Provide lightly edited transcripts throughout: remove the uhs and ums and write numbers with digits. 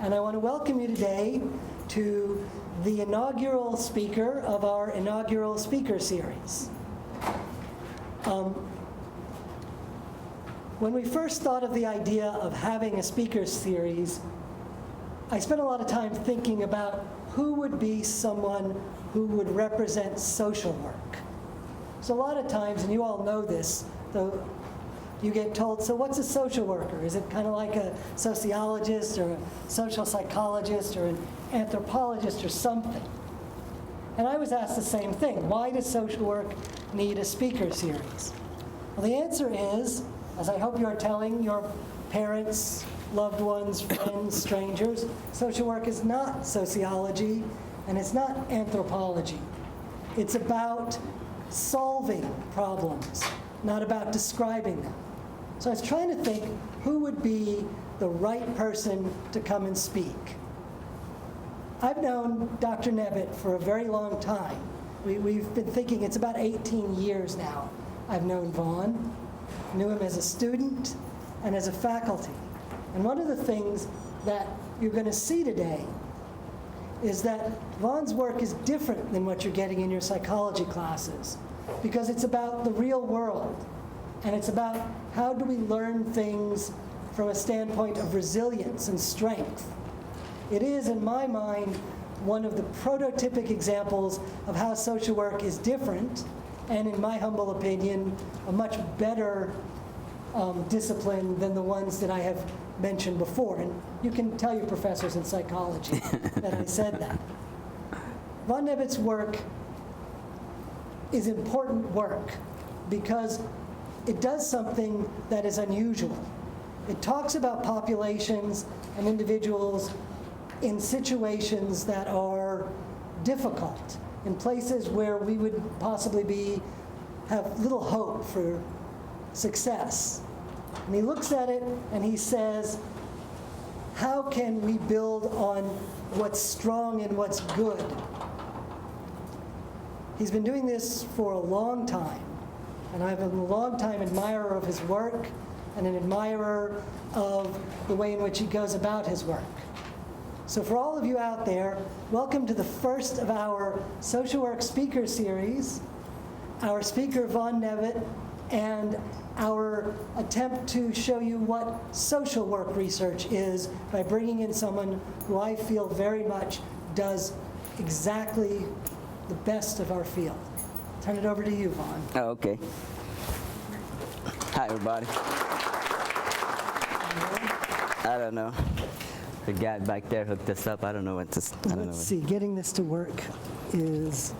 and I want to welcome you today to the inaugural speaker of our inaugural speaker series. When we first thought of the idea of having a speaker series, I spent a lot of time thinking about who would be someone who would represent social work. So a lot of times, and you all know this, you get told, so what's a social worker? Is it kind of like a sociologist or a social psychologist or an anthropologist or something? And I was asked the same thing. Why does social work need a speaker series? Well, the answer is, as I hope you're telling your parents, loved ones, friends, strangers, social work is not sociology and it's not anthropology. It's about solving problems, not about describing them. So I was trying to think who would be the right person to come and speak. I've known Dr. Nebbitt for a very long time. We've been thinking, it's about 18 years now I've known Vaughn. Knew him as a student and as a faculty. And one of the things that you're going to see today is that Vaughn's work is different than what you're getting in your psychology classes, because it's about the real world. And it's about how do we learn things from a standpoint of resilience and strength. It is, in my mind, one of the prototypic examples of how social work is different, and in my humble opinion, a much better discipline than the ones that I have mentioned before. And you can tell your professors in psychology that I said that. Von Nebbitt's work is important work because it does something that is unusual. It talks about populations and individuals in situations that are difficult, in places where we would possibly have little hope for success. And he looks at it and he says, how can we build on what's strong and what's good? He's been doing this for a long time, and I've been a long time admirer of his work and an admirer of the way in which he goes about his work. So for all of you out there, welcome to the first of our social work speaker series, our speaker Von Nebbitt, and our attempt to show you what social work research is by bringing in someone who I feel very much does exactly the best of our field. Turn it over to you, Vaughn. Oh, okay. Hi, everybody. I don't know. The guy back there hooked us up. I don't know what this. Let's see. Getting this to work is.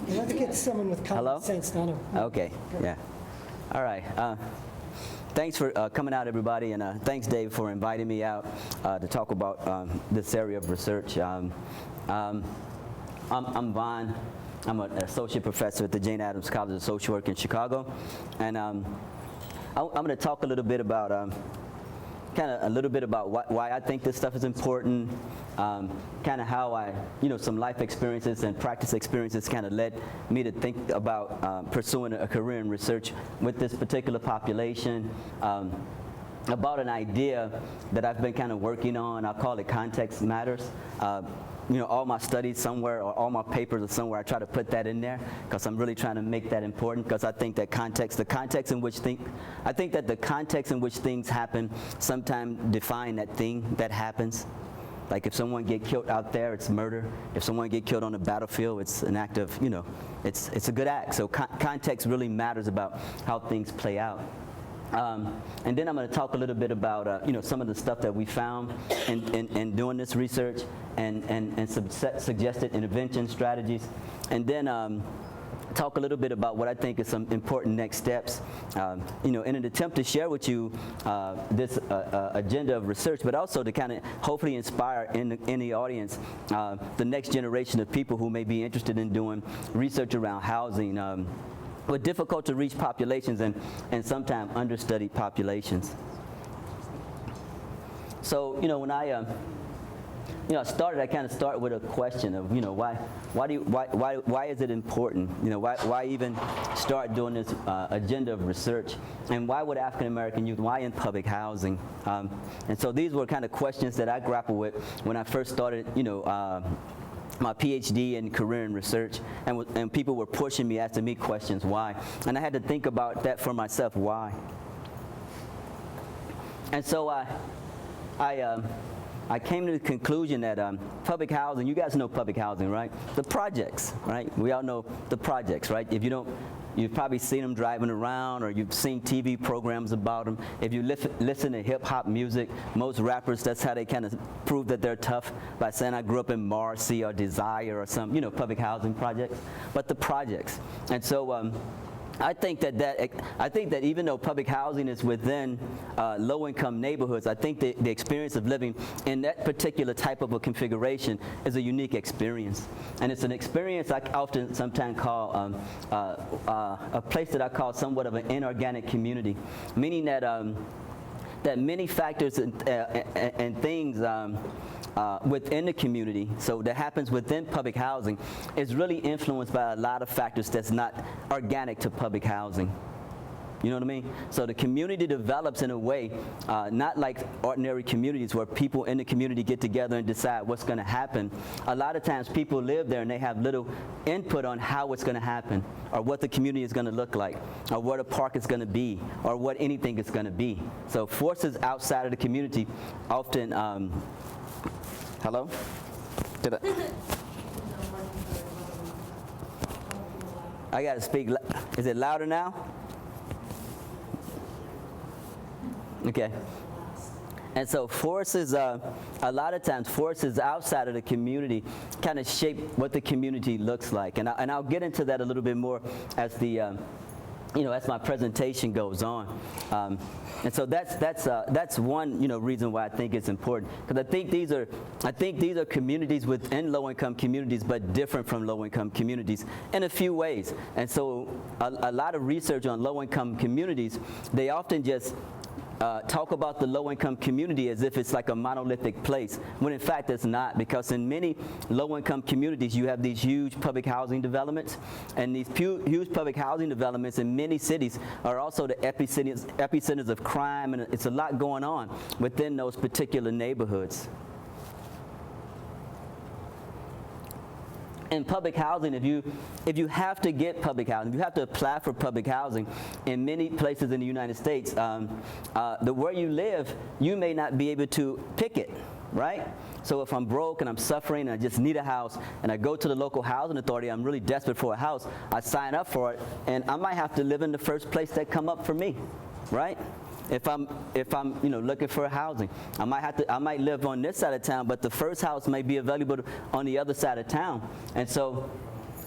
Let's get someone with common sense. Okay. Yeah. All right. Thanks for coming out, everybody, and thanks, Dave, for inviting me out to talk about this area of research. I'm Vaughn. I'm an associate professor at the Jane Addams College of Social Work in Chicago, and I'm going to talk a little bit about why I think this stuff is important, kind of how some life experiences and practice experiences kind of led me to think about pursuing a career in research with this particular population, about an idea that I've been kind of working on. I call it context matters. All my studies somewhere, or all my papers are somewhere, I try to put that in there because I'm really trying to make that important, because I think that the context in which things happen sometimes define that thing that happens. Like if someone get killed out there, it's murder. If someone get killed on the battlefield, it's an act of, it's a good act. So context really matters about how things play out. And then I'm going to talk a little bit about some of the stuff that we found in doing this research and suggested intervention strategies, and then talk a little bit about what I think is some important next steps, in an attempt to share with you this agenda of research, but also to kind of hopefully inspire in the audience the next generation of people who may be interested in doing research around housing with difficult to reach populations and sometimes understudied populations. So, I kind of start with a question of, why is it important? Why even start doing this agenda of research? And why would African American youth, why in public housing? And so these were kind of questions that I grappled with when I first started, my PhD and career in research, and people were pushing me, asking me questions, why? And I had to think about that for myself, why? And so I came to the conclusion that public housing, you guys know public housing, right? The projects, right? We all know the projects, right? If you don't, you've probably seen them driving around, or you've seen TV programs about them. If you listen to hip-hop music, most rappers, that's how they kind of prove that they're tough, by saying, I grew up in Marcy or Desire or some, public housing projects. But the projects. And so I think that even though public housing is within low-income neighborhoods, I think the experience of living in that particular type of a configuration is a unique experience. And it's an experience I often sometimes call a place that I call somewhat of an inorganic community, meaning that that many factors and things within the community, so that happens within public housing, is really influenced by a lot of factors that's not organic to public housing. You know what I mean? So the community develops in a way, not like ordinary communities where people in the community get together and decide what's going to happen. A lot of times people live there and they have little input on how it's going to happen, or what the community is going to look like, or what a park is going to be, or what anything is going to be. So forces outside of the community often, hello? Did I got to speak, is it louder now? Okay. And so forces, a lot of times, forces outside of the community kind of shape what the community looks like. And I'll get into that a little bit more as the, as my presentation goes on. And so that's one reason why I think it's important, because I think these are communities within low-income communities, but different from low-income communities in a few ways. And so a lot of research on low-income communities, they often just talk about the low-income community as if it's like a monolithic place, when in fact it's not, because in many low-income communities you have these huge public housing developments, and these huge public housing developments in many cities are also the epicenters of crime, and it's a lot going on within those particular neighborhoods. In public housing, if you have to get public housing, if you have to apply for public housing in many places in the United States, where you live, you may not be able to pick it, right? So if I'm broke and I'm suffering and I just need a house, and I go to the local housing authority, I'm really desperate for a house, I sign up for it, and I might have to live in the first place that come up for me, right? If I'm looking for housing, I might live on this side of town, but the first house may be available on the other side of town. And so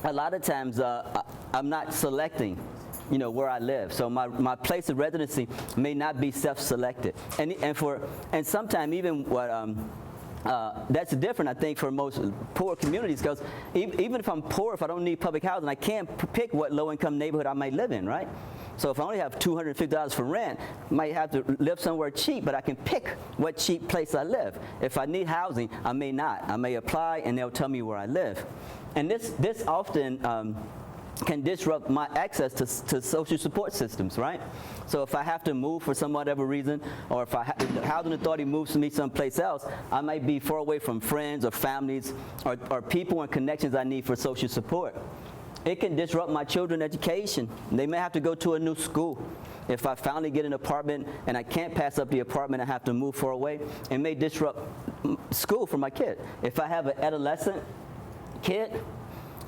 a lot of times I'm not selecting where I live. So my place of residency may not be self-selected. And sometimes even what that's different, I think, for most poor communities, because even if I'm poor, if I don't need public housing, I can't pick what low-income neighborhood I might live in, right? So if I only have $250 for rent, I might have to live somewhere cheap, but I can pick what cheap place I live. If I need housing, I may not. I may apply, and they'll tell me where I live. And this often can disrupt my access to social support systems, right? So if I have to move for some whatever reason, or if the housing authority moves me someplace else, I might be far away from friends or families or people and connections I need for social support. It can disrupt my children's education. They may have to go to a new school. If I finally get an apartment and I can't pass up the apartment, I have to move far away, it may disrupt school for my kid. If I have an adolescent kid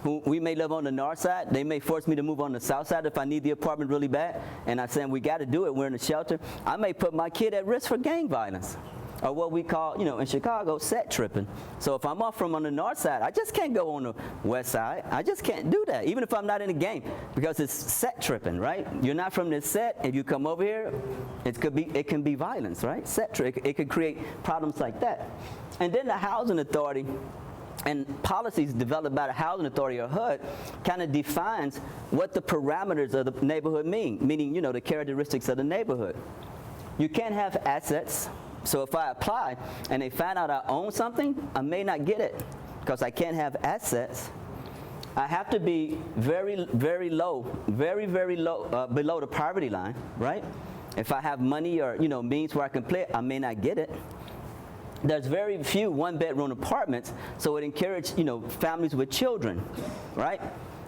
who we may live on the north side, they may force me to move on the south side if I need the apartment really bad, and I'm saying we got to do it, we're in a shelter, I may put my kid at risk for gang violence, or what we call, in Chicago, set tripping. So if I'm off from on the north side, I just can't go on the west side. I just can't do that, even if I'm not in the gang, because it's set tripping, right? You're not from this set. If you come over here, it can be violence, right? Set trip. It could create problems like that. And then the housing authority and policies developed by the housing authority or HUD kind of defines what the parameters of the neighborhood mean, meaning, the characteristics of the neighborhood. You can't have assets So if I apply and they find out I own something, I may not get it because I can't have assets. I have to be very, very low, very low, below the poverty line, right? If I have money or, means where I can play it, I may not get it. There's very few one-bedroom apartments, so it encourages, families with children, right?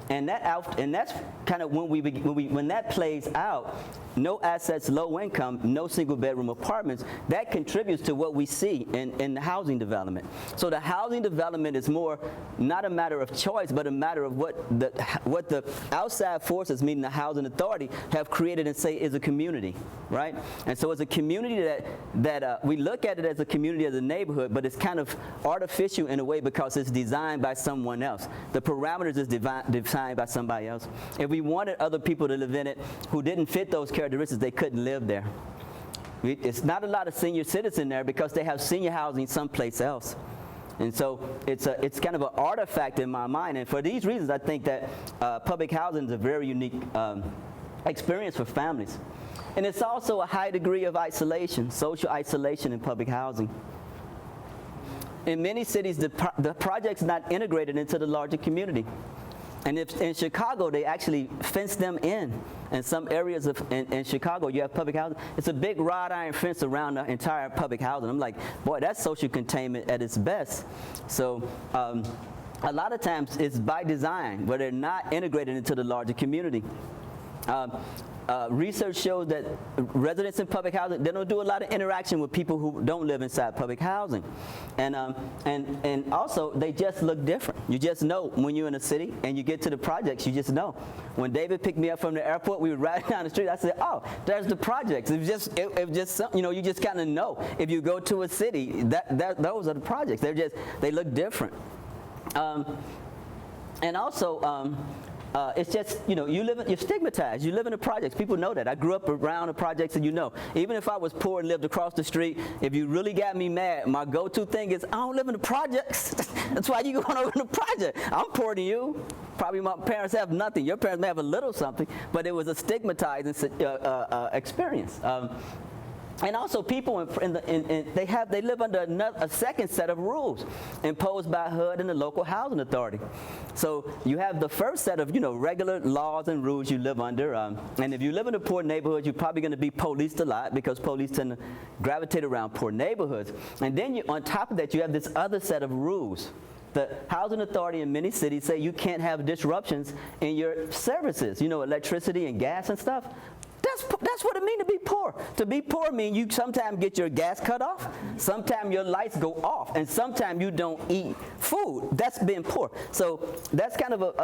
And that's kind of when that plays out, no assets, low income, no single bedroom apartments, that contributes to what we see in the housing development. So the housing development is more not a matter of choice, but a matter of what the outside forces, meaning the housing authority, have created and say is a community, right? And so it's a community that we look at it as a community, as a neighborhood, but it's kind of artificial in a way because it's designed by someone else. The parameters is designed by somebody else. If we wanted other people to live in it who didn't fit those characteristics, they couldn't live there. It's not a lot of senior citizens there because they have senior housing someplace else. And so it's kind of an artifact in my mind. And for these reasons, I think that public housing is a very unique experience for families. And it's also a high degree of isolation, social isolation in public housing. In many cities, the project's not integrated into the larger community. And if in Chicago, they actually fence them in some areas in Chicago, you have public housing. It's a big wrought iron fence around the entire public housing. I'm like, boy, that's social containment at its best. So a lot of times it's by design, where they're not integrated into the larger community. Research shows that residents in public housing, they don't do a lot of interaction with people who don't live inside public housing. And also, they just look different. You just know when you're in a city and you get to the projects, you just know. When David picked me up from the airport, we were riding down the street, I said, oh, there's the projects. It was just you just kind of know. If you go to a city, those are the projects. They look different. And also, it's just, you're stigmatized. You live in the projects. People know that. I grew up around the projects, and even if I was poor and lived across the street, if you really got me mad, my go-to thing is, I don't live in the projects. That's why you going over in the project. I'm poorer than you. Probably my parents have nothing. Your parents may have a little something, but it was a stigmatizing experience. And also, people they live under a second set of rules imposed by HUD and the local housing authority. So you have the first set of regular laws and rules you live under. And if you live in a poor neighborhood, you're probably going to be policed a lot because police tend to gravitate around poor neighborhoods. And then on top of that, you have this other set of rules. The housing authority in many cities say you can't have disruptions in your services, electricity and gas and stuff. That's what it means to be poor. To be poor means you sometimes get your gas cut off, sometimes your lights go off, and sometimes you don't eat food. That's being poor. So that's kind of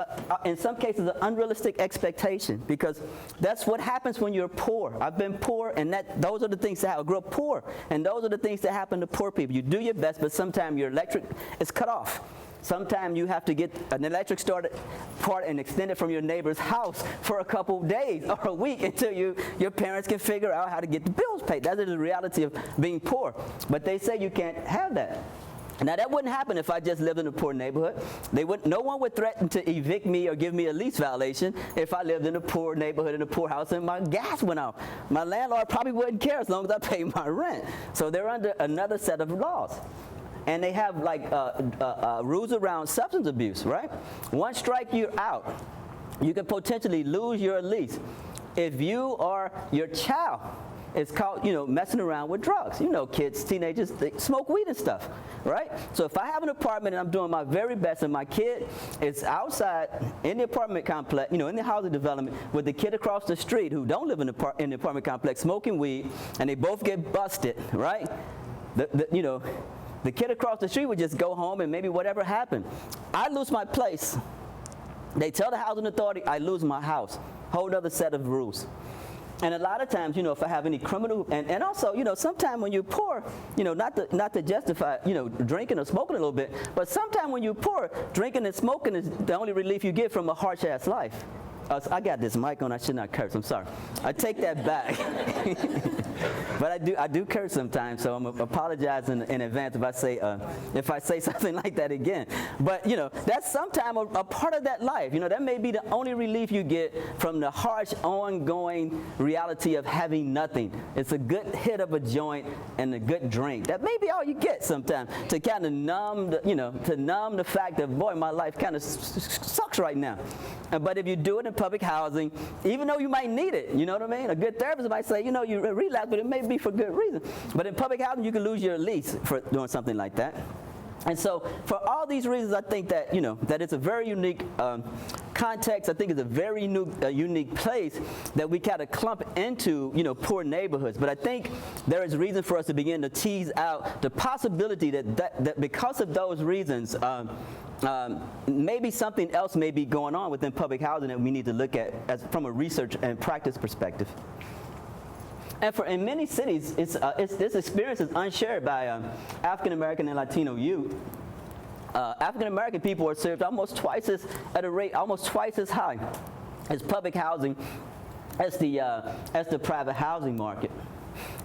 in some cases, an unrealistic expectation, because that's what happens when you're poor. I've been poor, and those are the things that happen. I grew up poor, and those are the things that happen to poor people. You do your best, but sometimes your electric is cut off. Sometimes you have to get an electric started part and extend it from your neighbor's house for a couple days or a week until your parents can figure out how to get the bills paid. That is the reality of being poor. But they say you can't have that. Now, that wouldn't happen if I just lived in a poor neighborhood. No one would threaten to evict me or give me a lease violation if I lived in a poor neighborhood, in a poor house, and my gas went out. My landlord probably wouldn't care as long as I paid my rent. So they're under another set of laws. And they have rules around substance abuse, right? One strike, you're out. You can potentially lose your lease if you or your child is caught, messing around with drugs. Kids, teenagers, they smoke weed and stuff, right? So if I have an apartment and I'm doing my very best and my kid is outside in the apartment complex, in the housing development with the kid across the street who don't live in the apartment complex smoking weed, and they both get busted, right? The kid across the street would just go home and maybe whatever happened. I lose my place. They tell the housing authority, I lose my house. Whole other set of rules. And a lot of times, if I have any criminal, and also, sometimes when you're poor, not to justify, drinking or smoking a little bit, but sometimes when you're poor, drinking and smoking is the only relief you get from a harsh-ass life. I got this mic on. I should not curse. I'm sorry. I take that back. But I do curse sometimes, so I'm apologizing in advance if I say something like that again. But that's sometimes a part of that life. That may be the only relief you get from the harsh, ongoing reality of having nothing. It's a good hit of a joint and a good drink. That may be all you get sometimes to kind of numb the fact that, boy, my life kind of sucks right now. But if you do it in public housing, even though you might need it, you know what I mean? A good therapist might say, you relapse, but it may be for good reason. But in public housing, you can lose your lease for doing something like that. And so for all these reasons, I think that, that it's a very unique context. I think it's a very unique place that we kind of clump into, poor neighborhoods. But I think there is reason for us to begin to tease out the possibility that because of those reasons, maybe something else may be going on within public housing that we need to look at from a research and practice perspective. And in many cities, this experience is unshared by African American and Latino youth. African American people are served almost twice as high as public housing as the private housing market.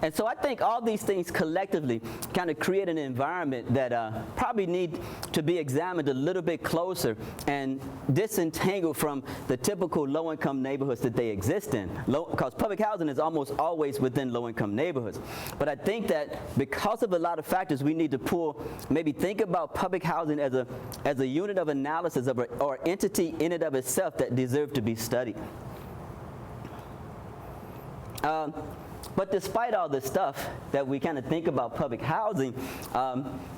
And so I think all these things collectively kind of create an environment that probably need to be examined a little bit closer and disentangled from the typical low-income neighborhoods that they exist in. Because public housing is almost always within low-income neighborhoods. But I think that because of a lot of factors, we need to maybe think about public housing as a unit of analysis or entity in and of itself that deserves to be studied. But despite all this stuff that we kind of think about public housing,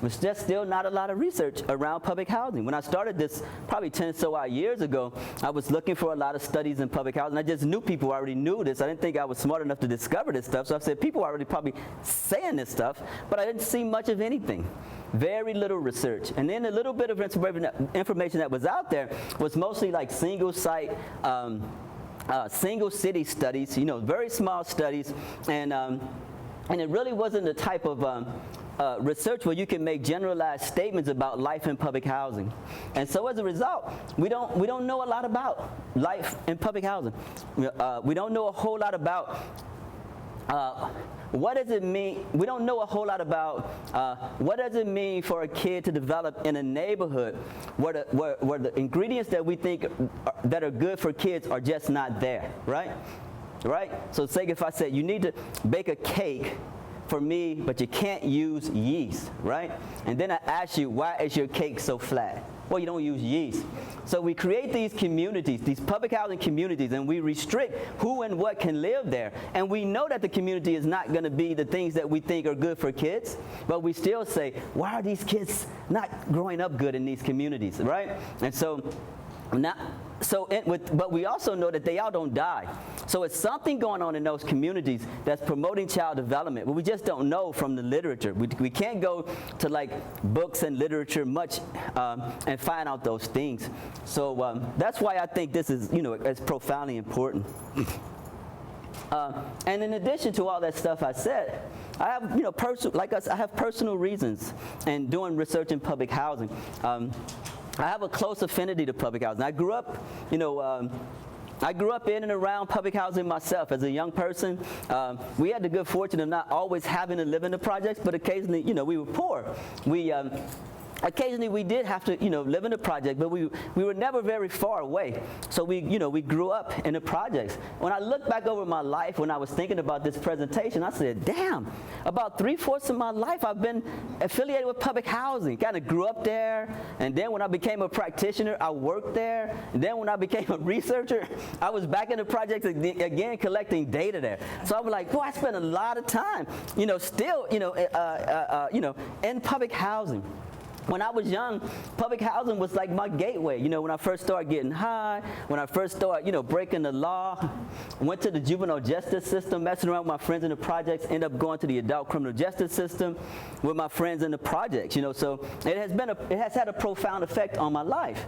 there's just still not a lot of research around public housing. When I started this probably 10 so odd years ago, I was looking for a lot of studies in public housing. I just knew people already knew this. I didn't think I was smart enough to discover this stuff. So I said, people are already probably saying this stuff, but I didn't see much of anything. Very little research. And then a little bit of information that was out there was mostly like single site, single city studies, very small studies, and it really wasn't the type of research where you can make generalized statements about life in public housing. And so as a result, we don't know a lot about life in public housing. We don't know a whole lot about what does it mean? We don't know a whole lot about what does it mean for a kid to develop in a neighborhood where the ingredients that we think that are good for kids are just not there, right? Right? So say if I said you need to bake a cake for me, but you can't use yeast, right? And then I ask you, why is your cake so flat? Well, you don't use yeast. So we create these communities, these public housing communities, and we restrict who and what can live there. And we know that the community is not going to be the things that we think are good for kids, but we still say, why are these kids not growing up good in these communities, right? And so but we also know that they all don't die. So it's something going on in those communities that's promoting child development, but we just don't know from the literature. We can't go to like books and literature much and find out those things. So that's why I think this is, as profoundly important. And in addition to all that stuff I said, I have, I have personal reasons in doing research in public housing. I have a close affinity to public housing. I grew up, in and around public housing myself as a young person. We had the good fortune of not always having to live in the projects, but occasionally, we were poor. Occasionally we did have to, live in a project, but we were never very far away. So we grew up in the projects. When I look back over my life, when I was thinking about this presentation, I said, damn, about 3/4 of my life I've been affiliated with public housing. Kind of grew up there, and then when I became a practitioner, I worked there. And then when I became a researcher, I was back in the projects again collecting data there. So I was like, boy, I spent a lot of time, still, in public housing. When I was young, public housing was like my gateway. When I first started getting high, when I first started, breaking the law, went to the juvenile justice system, messing around with my friends in the projects, ended up going to the adult criminal justice system with my friends in the projects. So it has had a profound effect on my life.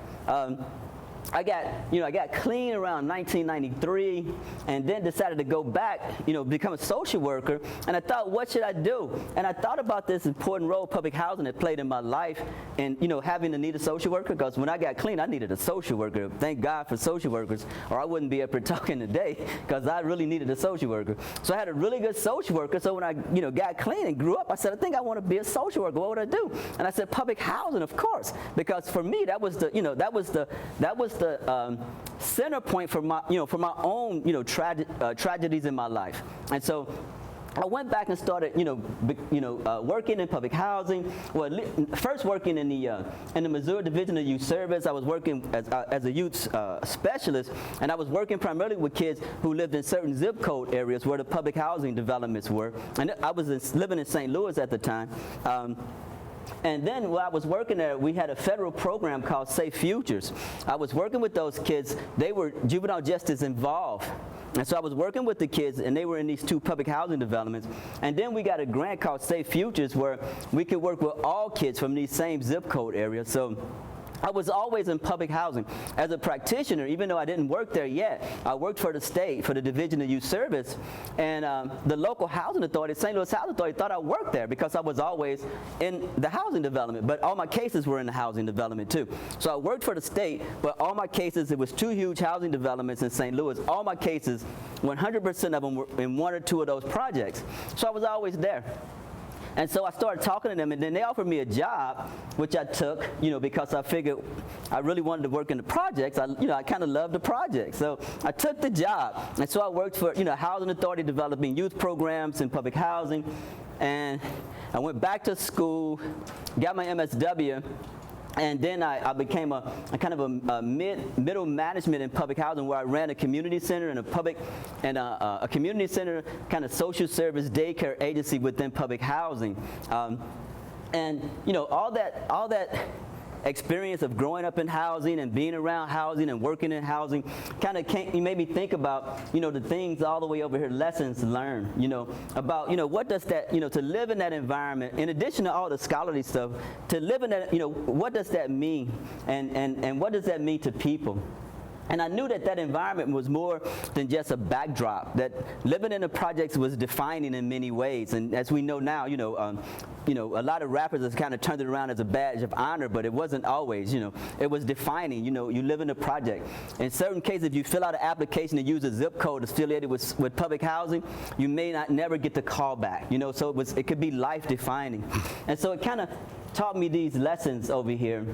I got clean around 1993, and then decided to go back, become a social worker. And I thought, what should I do? And I thought about this important role public housing had played in my life, and having to need a social worker. Because when I got clean, I needed a social worker. Thank God for social workers, or I wouldn't be up here talking today, because I really needed a social worker. So I had a really good social worker. So when I got clean and grew up, I said, I think I want to be a social worker. What would I do? And I said, public housing, of course, because for me that was the center point for my own tragedies in my life. And so I went back and started working in public housing. Well, first working in the Missouri Division of Youth Service. I was working as a youth specialist, and I was working primarily with kids who lived in certain zip code areas where the public housing developments were. And I was living in St. Louis at the time. And then while I was working there, we had a federal program called Safe Futures. I was working with those kids. They were juvenile justice involved. And so I was working with the kids, and they were in these 2 public housing developments. And then we got a grant called Safe Futures where we could work with all kids from these same zip code areas. So I was always in public housing. As a practitioner, even though I didn't work there yet, I worked for the state, for the Division of Youth Service, and the local housing authority, St. Louis Housing Authority, thought I worked there because I was always in the housing development, but all my cases were in the housing development too. So I worked for the state, but all my cases, it was 2 huge housing developments in St. Louis. All my cases, 100% of them were in 1 or 2 of those projects. So I was always there. And so I started talking to them, and then they offered me a job, which I took, because I figured I really wanted to work in the projects. I kind of loved the projects. So I took the job. And so I worked for, Housing Authority, developing youth programs in public housing. And I went back to school, got my MSW, and then I became a kind of a middle management in public housing, where I ran a community center and a community center kind of social service daycare agency within public housing. And all that experience of growing up in housing and being around housing and working in housing kind of made me think about, the things all the way over here, lessons learned, about, what does that, to live in that environment, in addition to all the scholarly stuff, to live in that, what does that mean? And what does that mean to people? And I knew that environment was more than just a backdrop, that living in the projects was defining in many ways. And as we know now, a lot of rappers have kind of turned it around as a badge of honor, but it wasn't always, it was defining. You live in a project. In certain cases, if you fill out an application and use a zip code affiliated with public housing, you may never get the call back, so it could be life defining. And so it kind of taught me these lessons over here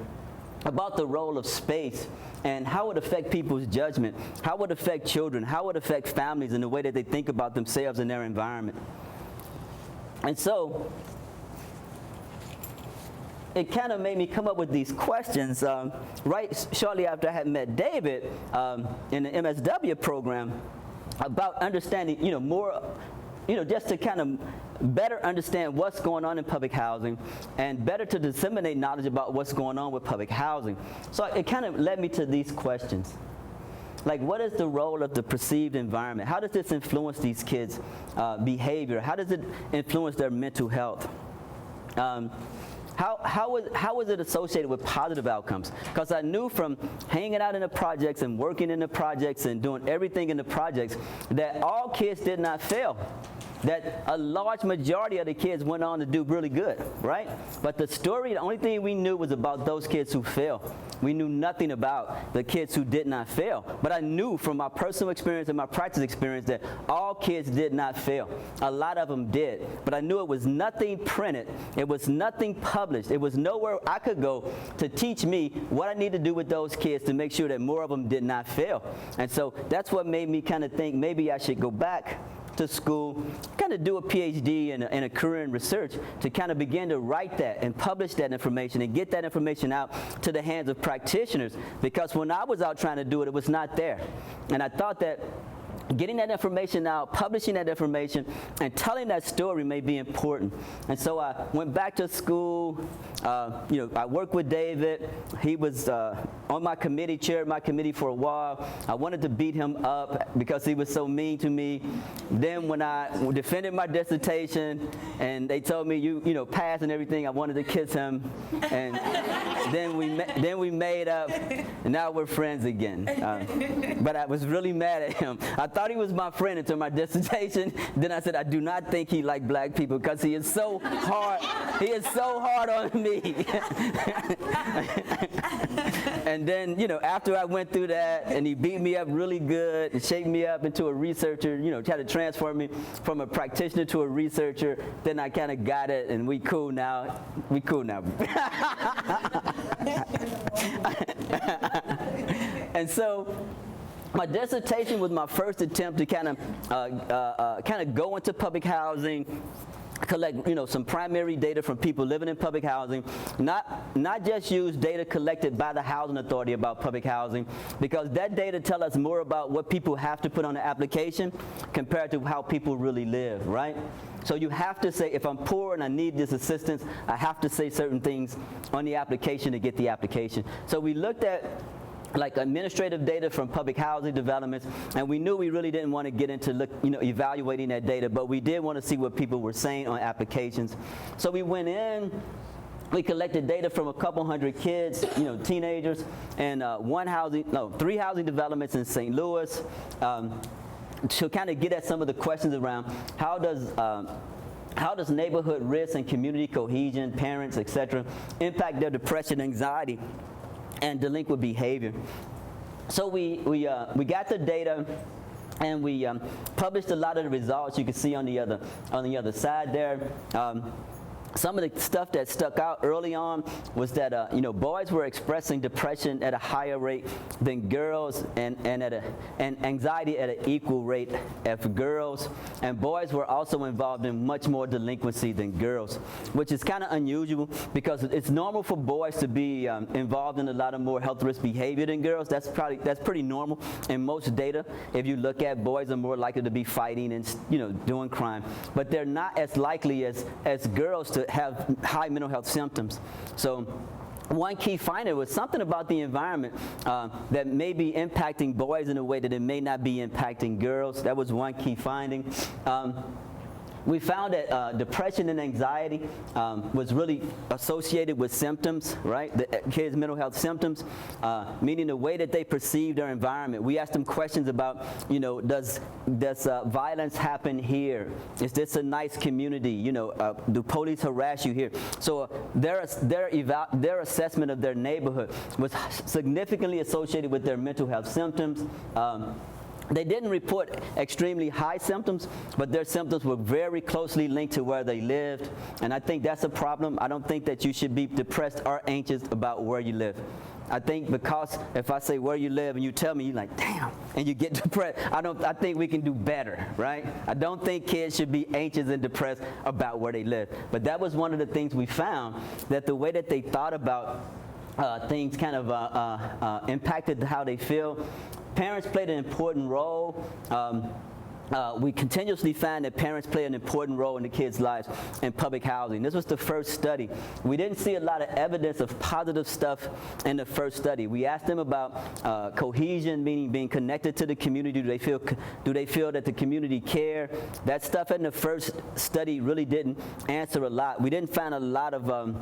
about the role of space and how it affects people's judgment, how it affects children, how it affects families and the way that they think about themselves and their environment. And so it kind of made me come up with these questions right shortly after I had met David in the MSW program about understanding, more, just to kind of better understand what's going on in public housing and better to disseminate knowledge about what's going on with public housing. So it kind of led me to these questions. Like, what is the role of the perceived environment? How does this influence these kids' behavior? How does it influence their mental health? How is it associated with positive outcomes? Because I knew from hanging out in the projects and working in the projects and doing everything in the projects that all kids did not fail. That a large majority of the kids went on to do really good, right? But the only thing we knew was about those kids who failed. We knew nothing about the kids who did not fail. But I knew from my personal experience and my practice experience that all kids did not fail. A lot of them did. But I knew it was nothing printed. It was nothing published. It was nowhere I could go to teach me what I need to do with those kids to make sure that more of them did not fail. And so that's what made me kind of think maybe I should go back to school, kind of do a PhD and a career in research to kind of begin to write that and publish that information and get that information out to the hands of practitioners. Because when I was out trying to do it, it was not there. And I thought that getting that information out, publishing that information, and telling that story may be important. And so I went back to school. I worked with David. He was on my committee, chaired my committee for a while. I wanted to beat him up because he was so mean to me. Then when I defended my dissertation and they told me you passed and everything, I wanted to kiss him. And then we made up, and now we're friends again. But I was really mad at him. I thought he was my friend until my dissertation. Then I said, I do not think he liked black people because he is so hard. He is so hard on me. And then, after I went through that and he beat me up really good and shaped me up into a researcher, tried to transform me from a practitioner to a researcher, then I kind of got it and we cool now. And so my dissertation was my first attempt to kind of go into public housing, collect some primary data from people living in public housing, not just use data collected by the housing authority about public housing, because that data tell us more about what people have to put on the application compared to how people really live, right? So you have to say, if I'm poor and I need this assistance, I have to say certain things on the application to get the application. So we looked at like administrative data from public housing developments, and we knew we really didn't want to get into evaluating that data, but we did want to see what people were saying on applications. So we went in, we collected data from a couple hundred kids, teenagers, and 3 housing developments in St. Louis, to kind of get at some of the questions around how does neighborhood risk and community cohesion, parents, etc., impact their depression, anxiety, and delinquent behavior. So we got the data, and we published a lot of the results. You can see on the other side there. Some of the stuff that stuck out early on was that boys were expressing depression at a higher rate than girls, and anxiety at an equal rate as girls, and boys were also involved in much more delinquency than girls, which is kind of unusual because it's normal for boys to be involved in a lot of more health risk behavior than girls. That's pretty normal in most data. If you look at, boys are more likely to be fighting and doing crime, but they're not as likely as girls to have high mental health symptoms. So one key finding was something about the environment that may be impacting boys in a way that it may not be impacting girls. That was one key finding. We found that depression and anxiety was really associated with symptoms, right? The kids' mental health symptoms, meaning the way that they perceive their environment. We asked them questions about, does violence happen here? Is this a nice community? Do police harass you here? So their assessment of their neighborhood was significantly associated with their mental health symptoms. They didn't report extremely high symptoms, but their symptoms were very closely linked to where they lived. And I think that's a problem. I don't think that you should be depressed or anxious about where you live. I think because if I say where you live and you tell me, you're like, damn, and you get depressed, I think we can do better, right? I don't think kids should be anxious and depressed about where they live. But that was one of the things we found, that the way that they thought about things kind of impacted how they feel. Parents played an important role. We continuously find that parents play an important role in the kids' lives in public housing. This was the first study. We didn't see a lot of evidence of positive stuff in the first study. We asked them about cohesion, meaning being connected to the community. Do they feel that the community care? That stuff in the first study really didn't answer a lot. We didn't find a lot of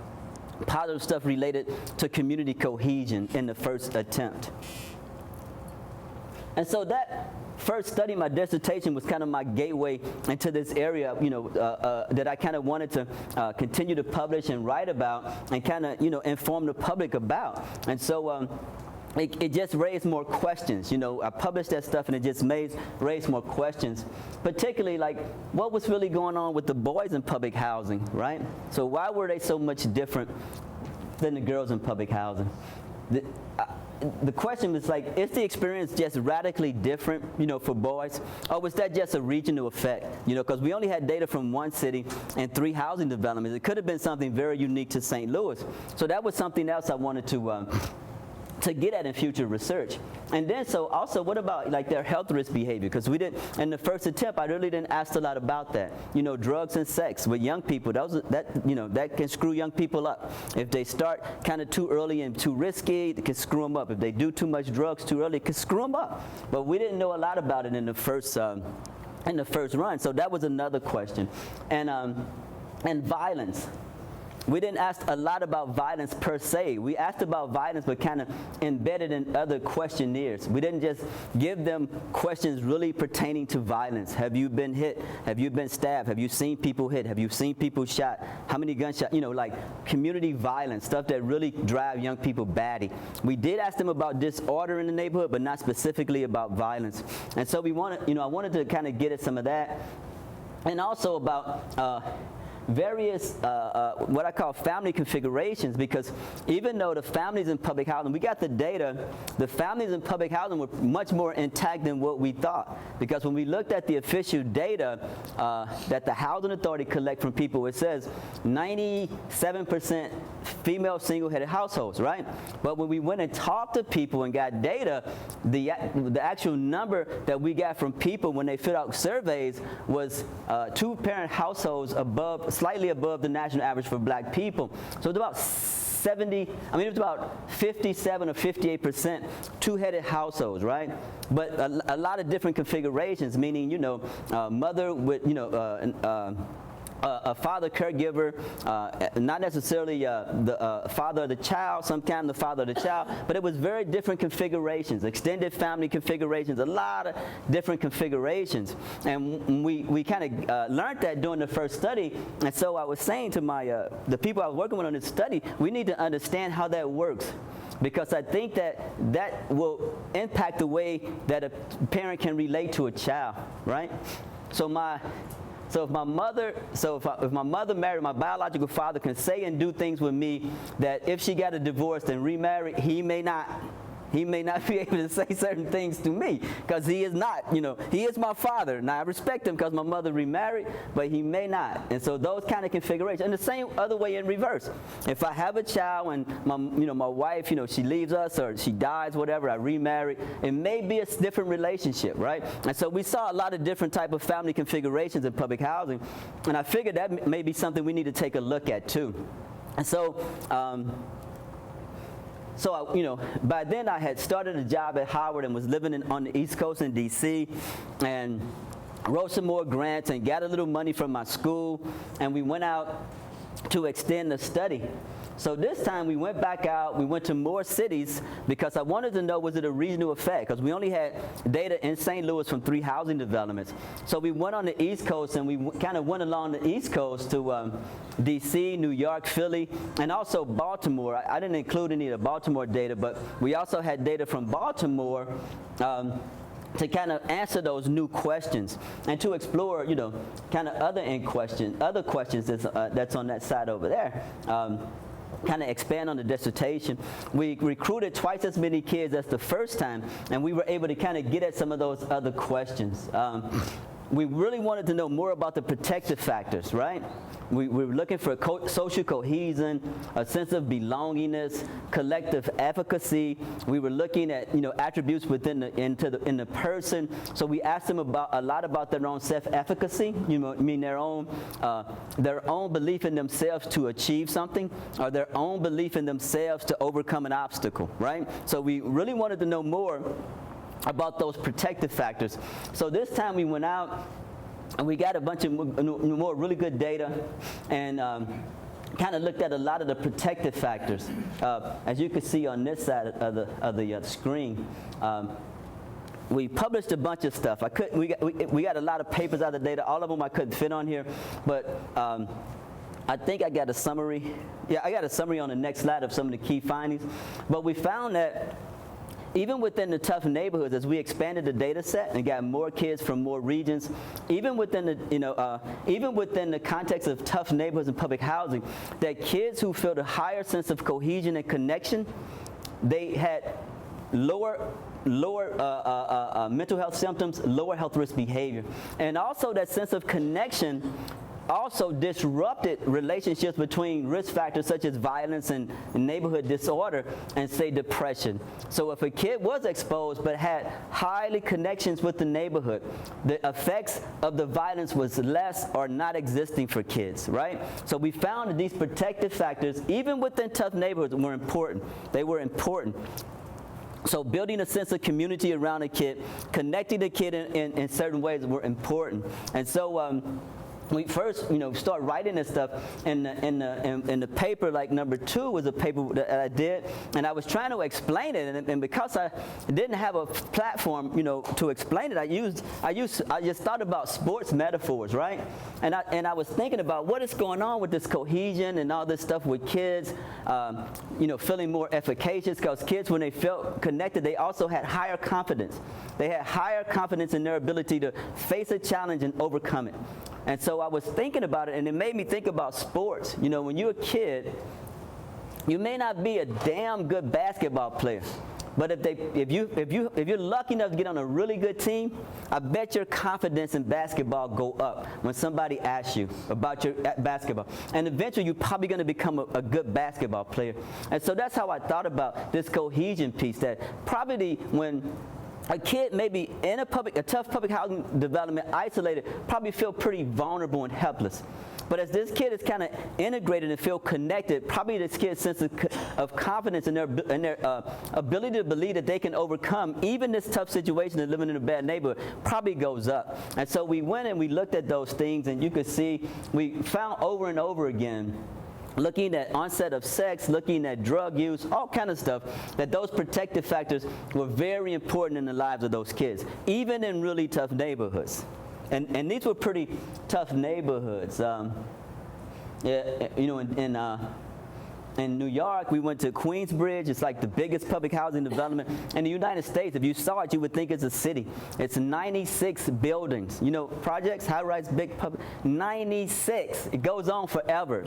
positive stuff related to community cohesion in the first attempt. And so that first study, my dissertation, was kind of my gateway into this area, that I kind of wanted to continue to publish and write about and kind of, inform the public about. And so it just raised more questions. I published that stuff and it just raised more questions, particularly like what was really going on with the boys in public housing, right? So why were they so much different than the girls in public housing? The question was like, is the experience just radically different, for boys? Or was that just a regional effect? Because we only had data from one city and 3 housing developments. It could have been something very unique to St. Louis. So that was something else I wanted to to get at in future research. And then so also, what about like their health risk behavior? Because we didn't, in the first attempt, I really didn't ask a lot about that. You know, drugs and sex with young people, that can screw young people up. If they start kind of too early and too risky, it can screw them up. If they do too much drugs too early, it can screw them up. But we didn't know a lot about it in the first run. So that was another question. And violence. We didn't ask a lot about violence per se. We asked about violence, but kind of embedded in other questionnaires. We didn't just give them questions really pertaining to violence. Have you been hit? Have you been stabbed? Have you seen people hit? Have you seen people shot? How many gunshots? You know, like community violence, stuff that really drive young people batty. We did ask them about disorder in the neighborhood, but not specifically about violence. And so I wanted to kind of get at some of that. And also about various what I call family configurations, because even though the families in public housing, we got the data, the families in public housing were much more intact than what we thought. Because when we looked at the official data that the Housing Authority collect from people, it says 97% female single-headed households, right? But when we went and talked to people and got data, the actual number that we got from people when they filled out surveys was two-parent households slightly above the national average for black people. So it's about 57 or 58% two-headed households, right? But a lot of different configurations, meaning, mother with, a father caregiver, not necessarily the father of the child, sometimes the father of the child, but it was very different configurations, extended family configurations, a lot of different configurations. And we kind of learned that during the first study. And so I was saying to the people I was working with on this study, we need to understand how that works, because I think that will impact the way that a parent can relate to a child, right? If my mother married, my biological father can say and do things with me that if she got a divorce and remarried, he may not be able to say certain things to me, because he is not, he is my father. Now I respect him because my mother remarried, but he may not. And so those kind of configurations. And the same other way in reverse. If I have a child and my wife, she leaves us or she dies, whatever, I remarry, it may be a different relationship, right? And so we saw a lot of different type of family configurations in public housing, and I figured that may be something we need to take a look at too. And so, by then I had started a job at Howard and was living on the East Coast in D.C. and wrote some more grants and got a little money from my school, and we went out to extend the study. So this time we went back out, we went to more cities because I wanted to know, was it a regional effect? Because we only had data in St. Louis from 3 housing developments. So we went on the East Coast and we kind of went along the East Coast to D.C., New York, Philly, and also Baltimore. I didn't include any of the Baltimore data, but we also had data from Baltimore to kind of answer those new questions and to explore, kind of other questions that's on that side over there. Kind of expand on the dissertation. We recruited twice as many kids as the first time, and we were able to kind of get at some of those other questions. We really wanted to know more about the protective factors, right? We were looking for social cohesion, a sense of belongingness, collective efficacy. We were looking at attributes within the person. So we asked them a lot about their own self-efficacy. Their own belief in themselves to achieve something, or their own belief in themselves to overcome an obstacle, right? So we really wanted to know more about those protective factors. So this time we went out and we got a bunch of more really good data and kind of looked at a lot of the protective factors. As you can see on this side of the screen, we published a bunch of stuff. We got a lot of papers out of the data. All of them I couldn't fit on here, but I think I got a summary. Yeah, I got a summary on the next slide of some of the key findings. But we found that even within the tough neighborhoods, as we expanded the data set and got more kids from more regions, even within the context of tough neighborhoods and public housing, that kids who felt a higher sense of cohesion and connection, they had lower mental health symptoms, lower health risk behavior. And also that sense of connection also disrupted relationships between risk factors such as violence and neighborhood disorder and, say, depression. So if a kid was exposed but had highly connections with the neighborhood, the effects of the violence was less or not existing for kids, right? So we found that these protective factors, even within tough neighborhoods, were important. They were important. So building a sense of community around a kid, connecting the kid in certain ways were important. And so we first, start writing this stuff in the paper. Like number 2 was a paper that I did, and I was trying to explain it, and because I didn't have a platform, to explain it, I just thought about sports metaphors, right? And I was thinking about what is going on with this cohesion and all this stuff with kids, feeling more efficacious, because kids, when they felt connected, they also had higher confidence. They had higher confidence in their ability to face a challenge and overcome it. And so I was thinking about it, and it made me think about sports. When you're a kid, you may not be a damn good basketball player, but if you're lucky enough to get on a really good team, I bet your confidence in basketball go up when somebody asks you about your basketball. And eventually you're probably going to become a good basketball player. And so that's how I thought about this cohesion piece, that probably when a kid maybe in a tough public housing development, isolated, probably feel pretty vulnerable and helpless. But as this kid is kind of integrated and feel connected, probably this kid's sense of confidence in their ability to believe that they can overcome even this tough situation of living in a bad neighborhood probably goes up. And so we went and we looked at those things, and you could see we found over and over again, looking at onset of sex, looking at drug use, all kind of stuff, that those protective factors were very important in the lives of those kids, even in really tough neighborhoods. And these were pretty tough neighborhoods. In New York, we went to Queensbridge. It's like the biggest public housing development in the United States. If you saw it, you would think it's a city. It's 96 buildings. Projects, high-rise, big public. 96. It goes on forever.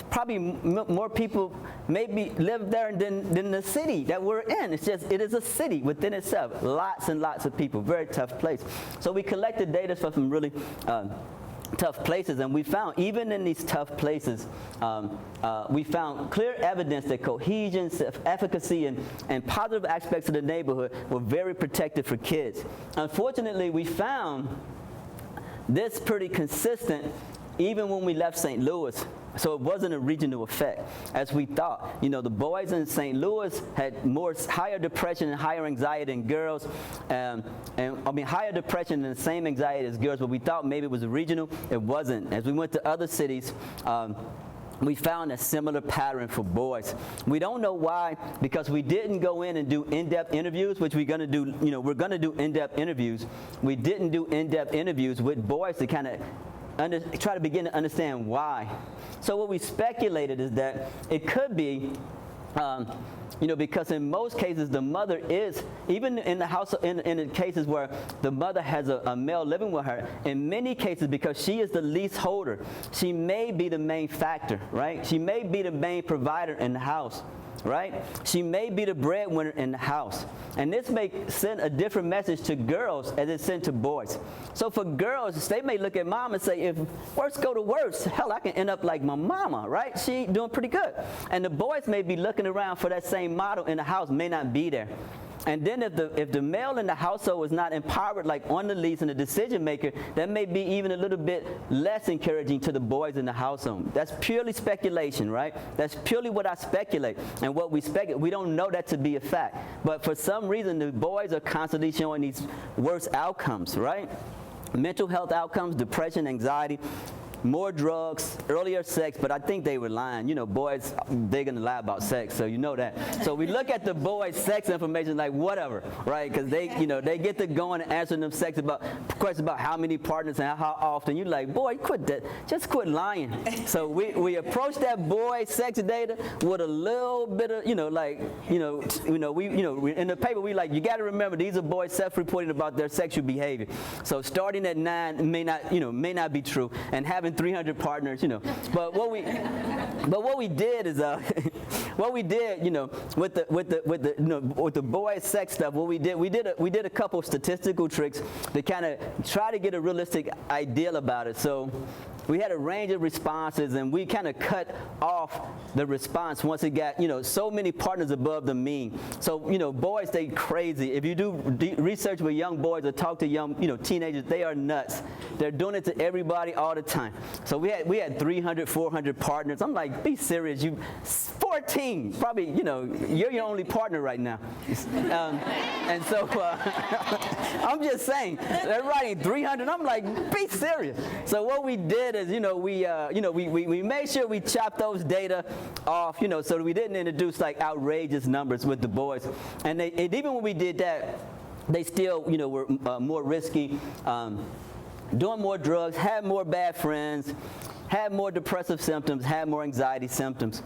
Probably more people maybe live there than the city that we're in. It is a city within itself. Lots and lots of people. Very tough place. So we collected data from some really tough places, and we found even in these tough places, we found clear evidence that cohesion, efficacy, and positive aspects of the neighborhood were very protective for kids. Unfortunately, we found this pretty consistent even when we left St. Louis. So it wasn't a regional effect, as we thought. The boys in St. Louis had higher depression and higher anxiety than girls, higher depression and the same anxiety as girls, but we thought maybe it was regional. It wasn't. As we went to other cities, we found a similar pattern for boys. We don't know why, because we didn't go in and do in-depth interviews, which we're going to do. We're going to do in-depth interviews. We didn't do in-depth interviews with boys to kind of try to begin to understand why. So what we speculated is that it could be, because in most cases the mother is, even in the house, in the cases where the mother has a male living with her, in many cases because she is the leaseholder, she may be the main factor, right? She may be the main provider in the house. Right? She may be the breadwinner in the house. And this may send a different message to girls as it's sent to boys. So for girls, they may look at mom and say, if worst go to worst, hell, I can end up like my mama, right? She doing pretty good. And the boys may be looking around for that same model in the house, may not be there. And then if the male in the household is not empowered, like on the lease and the decision maker, that may be even a little bit less encouraging to the boys in the household. That's purely speculation, right? That's purely what I speculate. And what we speculate, we don't know that to be a fact. But for some reason, the boys are constantly showing these worse outcomes, right? Mental health outcomes, depression, anxiety, more drugs, earlier sex, but I think they were lying. Boys, they're going to lie about sex, so you know that. So we look at the boys' sex information like whatever, right? Because they get to going and answering them questions about how many partners and how often. You're like, boy, quit that. Just quit lying. So we approach that boy sex data with a little bit of, we in the paper we like, you got to remember these are boys self-reporting about their sexual behavior. So starting at 9 may not be true, and having 300 partners, But what we did is with the boys sex stuff, what we did a couple statistical tricks to kind of try to get a realistic idea about it. So we had a range of responses, and we kind of cut off the response once it got, so many partners above the mean. So, boys, they crazy. If you do research with young boys or talk to young, teenagers, they are nuts. They're doing it to everybody all the time. So we had 300, 400 partners. I'm like, be serious. You 14, probably, you're your only partner right now. And so I'm just saying, they're writing 300. I'm like, be serious. So what we did is, we made sure we chopped those data off, so that we didn't introduce like outrageous numbers with the boys. And even when we did that, they still, were more risky, doing more drugs, had more bad friends, had more depressive symptoms, had more anxiety symptoms.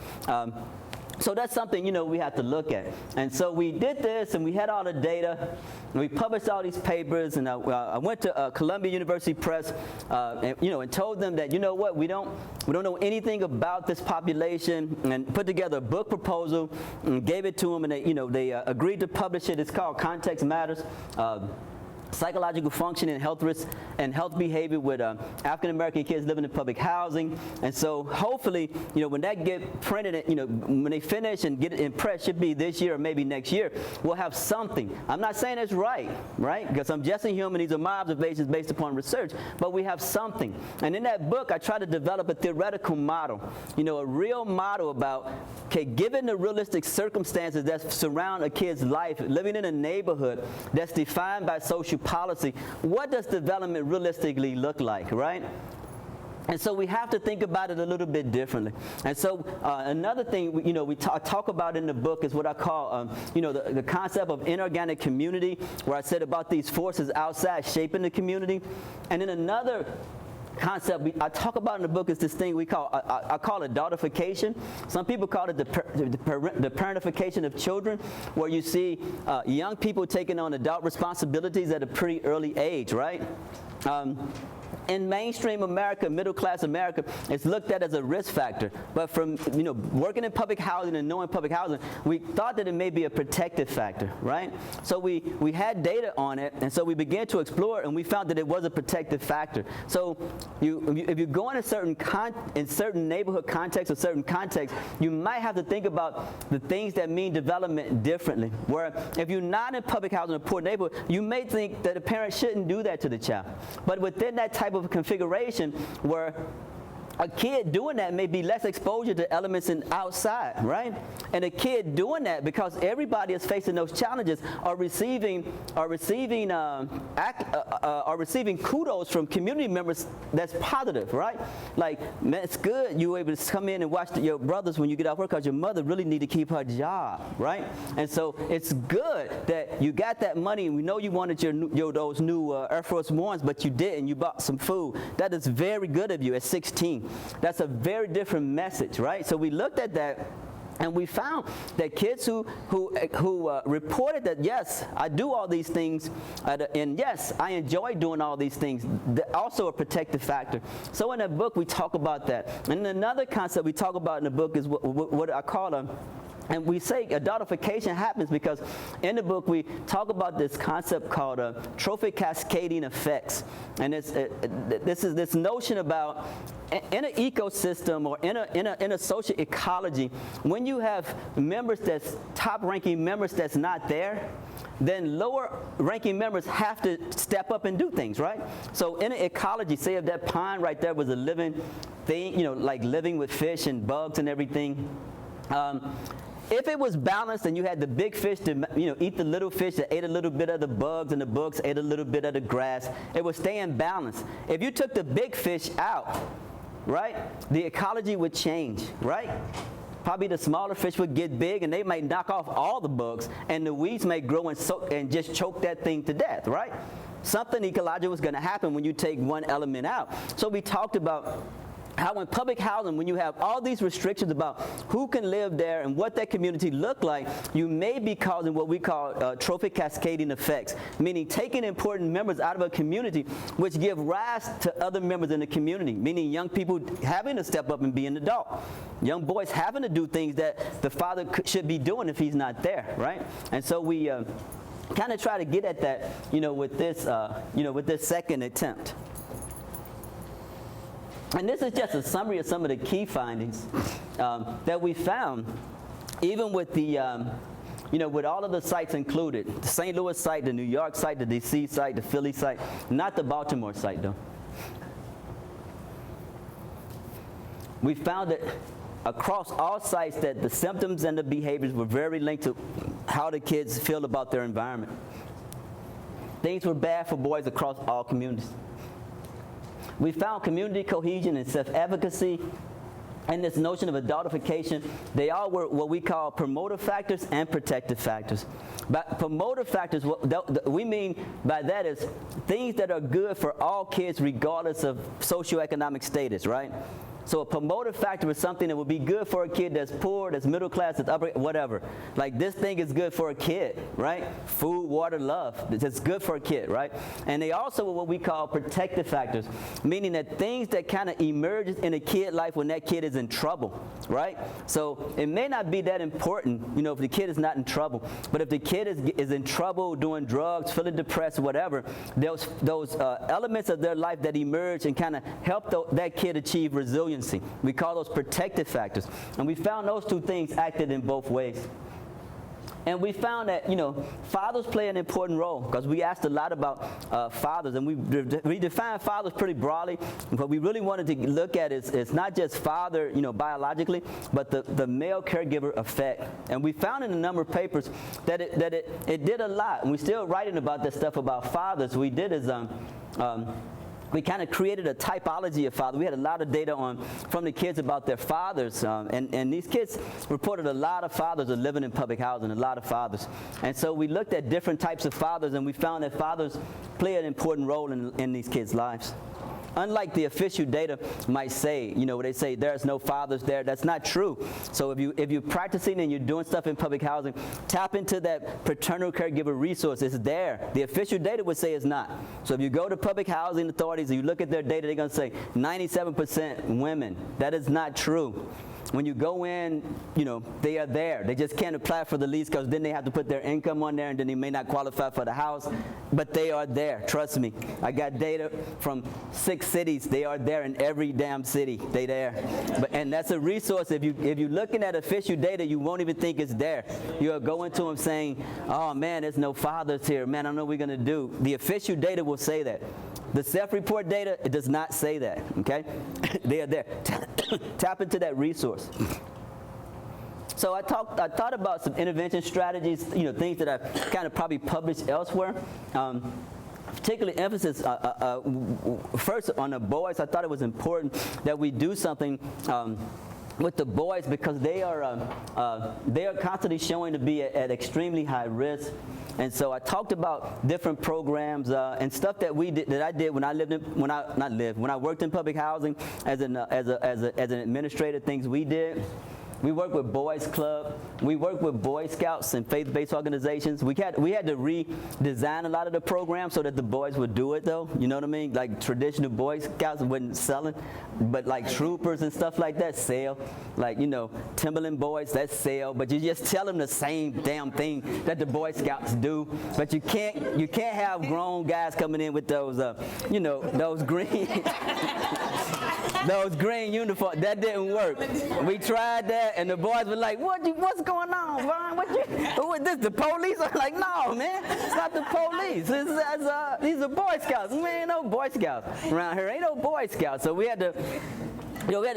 So that's something, we have to look at. And so we did this, and we had all the data, and we published all these papers, and I went to Columbia University Press, and told them that, what, we don't know anything about this population, and put together a book proposal and gave it to them, and they agreed to publish it. It's called Context Matters. Psychological functioning and health risks and health behavior with African American kids living in public housing. And so hopefully, when that get printed, when they finish and get it in press, should be this year or maybe next year, we'll have something. I'm not saying it's right? Because I'm just a human. These are my observations based upon research, but we have something. And in that book, I try to develop a theoretical model, a real model about, okay, given the realistic circumstances that surround a kid's life, living in a neighborhood that's defined by social policy, what does development realistically look like, right? And so we have to think about it a little bit differently. And so another thing, we talk about in the book is what I call, the concept of inorganic community, where I said about these forces outside shaping the community. And then another concept I talk about in the book is this thing we call, I call it adultification. Some people call it the parentification of children, where you see young people taking on adult responsibilities at a pretty early age, right? In mainstream America, middle-class America, it's looked at as a risk factor. But from, working in public housing and knowing public housing, we thought that it may be a protective factor, right? So we had data on it, and so we began to explore, and we found that it was a protective factor. So if you go in certain neighborhood contexts or certain contexts, you might have to think about the things that mean development differently. Where if you're not in public housing in a poor neighborhood, you may think that a parent shouldn't do that to the child. But within that type of configuration, where a kid doing that may be less exposure to elements outside, right? And a kid doing that, because everybody is facing those challenges, are receiving kudos from community members that's positive, right? Like, man, it's good you were able to come in and watch your brothers when you get off work, because your mother really need to keep her job, right? And so it's good that you got that money, and we know you wanted those new Air Force Ones, but you didn't. You bought some food. That is very good of you at 16. That's a very different message, right? So we looked at that, and we found that kids who reported that, yes, I do all these things, and yes, I enjoy doing all these things, also a protective factor. So in the book, we talk about that. And another concept we talk about in the book is what I call and we say adultification happens because in the book we talk about this concept called trophic cascading effects. And this is this notion about in an ecosystem or in a social ecology, when you have members that's top-ranking members that's not there, then lower-ranking members have to step up and do things, right? So in an ecology, say if that pond right there was a living thing, like living with fish and bugs and everything, if it was balanced and you had the big fish to eat the little fish that ate a little bit of the bugs and the bugs ate a little bit of the grass, it would stay in balance. If you took the big fish out, right, the ecology would change, right? Probably the smaller fish would get big and they might knock off all the bugs, and the weeds may grow and just choke that thing to death, right? Something ecological was going to happen when you take one element out. So we talked about how in public housing, when you have all these restrictions about who can live there and what that community look like, you may be causing what we call trophic cascading effects, meaning taking important members out of a community, which give rise to other members in the community, meaning young people having to step up and be an adult, young boys having to do things that the father should be doing if he's not there, right? And so we kind of try to get at that, with this second attempt. And this is just a summary of some of the key findings that we found, even with the, with all of the sites included, the St. Louis site, the New York site, the DC site, the Philly site, not the Baltimore site though. We found that across all sites that the symptoms and the behaviors were very linked to how the kids feel about their environment. Things were bad for boys across all communities. We found community cohesion and self-efficacy and this notion of adultification. They all were what we call promoter factors and protective factors. But promoter factors, what we mean by that is things that are good for all kids regardless of socioeconomic status, right? So a promoter factor is something that would be good for a kid that's poor, that's middle class, that's upper, whatever. Like this thing is good for a kid, right? Food, water, love. It's good for a kid, right? And they also are what we call protective factors, meaning that things that kind of emerge in a kid life when that kid is in trouble, right? So it may not be that important, if the kid is not in trouble. But if the kid is in trouble, doing drugs, feeling depressed, whatever, those elements of their life that emerge and kind of help that kid achieve resilience. We call those protective factors. And we found those two things acted in both ways. And we found that, fathers play an important role because we asked a lot about fathers. And we defined fathers pretty broadly. What we really wanted to look at is not just father, biologically, but the male caregiver effect. And we found in a number of papers that it did a lot. And we're still writing about this stuff about fathers. We did is we kind of created a typology of fathers. We had a lot of data from the kids about their fathers, and these kids reported a lot of fathers are living in public housing, a lot of fathers. And so we looked at different types of fathers, and we found that fathers play an important role in these kids' lives. Unlike the official data might say, where they say there's no fathers there, that's not true. So if you're practicing and you're doing stuff in public housing, tap into that paternal caregiver resource. It's there. The official data would say it's not. So if you go to public housing authorities and you look at their data, they're going to say 97% women. That is not true. When you go in, they are there. They just can't apply for the lease because then they have to put their income on there and then they may not qualify for the house. But they are there. Trust me. I got data from 6 cities. They are there in every damn city. They there. And that's a resource. If you're looking at official data, you won't even think it's there. You'll go into them saying, oh, man, there's no fathers here. Man, I don't know what we're going to do. The official data will say that. The self-report data, it does not say that, okay? They are there. Tap into that resource. So I thought about some intervention strategies, things that I've kind of probably published elsewhere. Particularly emphasis first on the boys. I thought it was important that we do something with the boys because they are constantly showing to be at extremely high risk. And so I talked about different programs and stuff that I did when I worked in public housing as an administrator. Things we did. We worked with Boys Club. We worked with Boy Scouts and faith-based organizations. We had to redesign a lot of the programs so that the boys would do it, though. You know what I mean? Like traditional Boy Scouts wasn't selling, but like troopers and stuff like that sell. Like, Timberland boys, that sell. But you just tell them the same damn thing that the Boy Scouts do. But you can't have grown guys coming in with those, those green. Those green uniforms, that didn't work. We tried that, and the boys were like, what's going on, Vaughn? Who is this, the police? I'm like, no, man, it's not the police. These are Boy Scouts. Man, ain't no Boy Scouts around here. Ain't no Boy Scouts. So we had to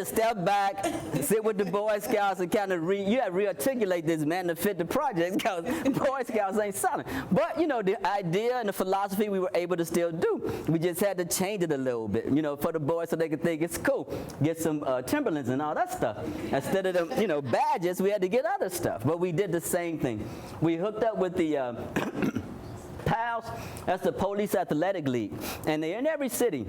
step back, sit with the Boy Scouts, and kind of re-articulate this, man, to fit the project, because Boy Scouts ain't selling. But, the idea and the philosophy we were able to still do. We just had to change it a little bit, for the boys so they could think it's cool. Get some Timberlands and all that stuff. Instead of them, badges, we had to get other stuff. But we did the same thing. We hooked up with the PALS, that's the Police Athletic League, and they're in every city.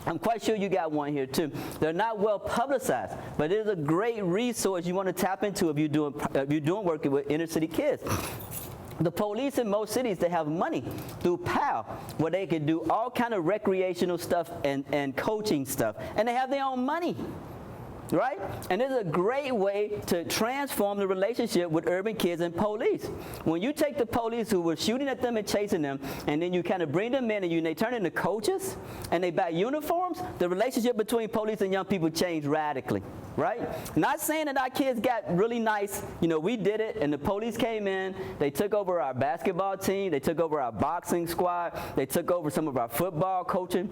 I'm quite sure you got one here too. They're not well publicized, but it is a great resource you want to tap into if you're doing work with inner city kids. The police in most cities, they have money through PAL, where they can do all kind of recreational stuff and coaching stuff, and they have their own money. right? And it's a great way to transform the relationship with urban kids and police. When you take the police who were shooting at them and chasing them, and then you kind of bring them in and they turn into coaches and they buy uniforms, the relationship between police and young people changed radically, right? Not saying that our kids got really nice. We did it, and the police came in, they took over our basketball team, they took over our boxing squad, they took over some of our football coaching.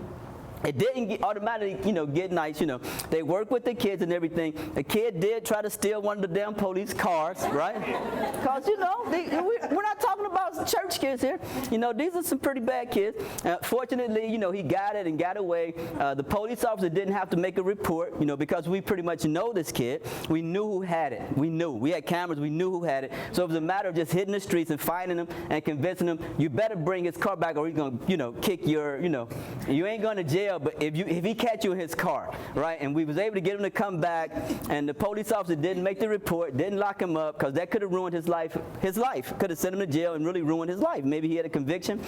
It didn't automatically, get nice, They worked with the kids and everything. The kid did try to steal one of the damn police cars, right? Because, we're not talking about church kids here. These are some pretty bad kids. Fortunately, he got it and got away. The police officer didn't have to make a report, because we pretty much know this kid. We knew who had it. We knew. We had cameras. We knew who had it. So it was a matter of just hitting the streets and finding him and convincing him, you better bring his car back or he's going to, kick your, you ain't going to jail. But if he catch you in his car, right? And we was able to get him to come back, and the police officer didn't make the report, didn't lock him up, because that could have ruined his life. His life could have sent him to jail and really ruined his life. Maybe he had a conviction.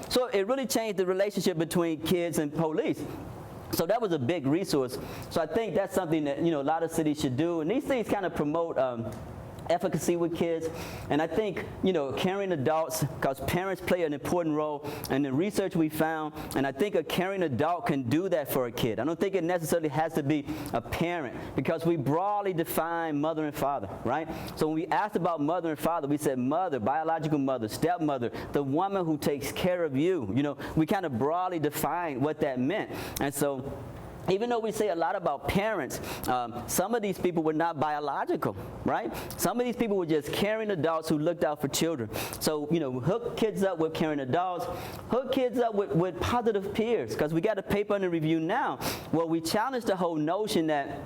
So it really changed the relationship between kids and police. So that was a big resource. So I think that's something that a lot of cities should do, and these things kind of promote efficacy with kids. And I think, caring adults, because parents play an important role, and the research we found, and I think a caring adult can do that for a kid. I don't think it necessarily has to be a parent, because we broadly define mother and father, right? So when we asked about mother and father, we said mother, biological mother, stepmother, the woman who takes care of you. We kind of broadly define what that meant. And so even though we say a lot about parents, some of these people were not biological, right? Some of these people were just caring adults who looked out for children. So, hook kids up with caring adults, hook kids up with positive peers, because we got a paper under review now where we challenge the whole notion that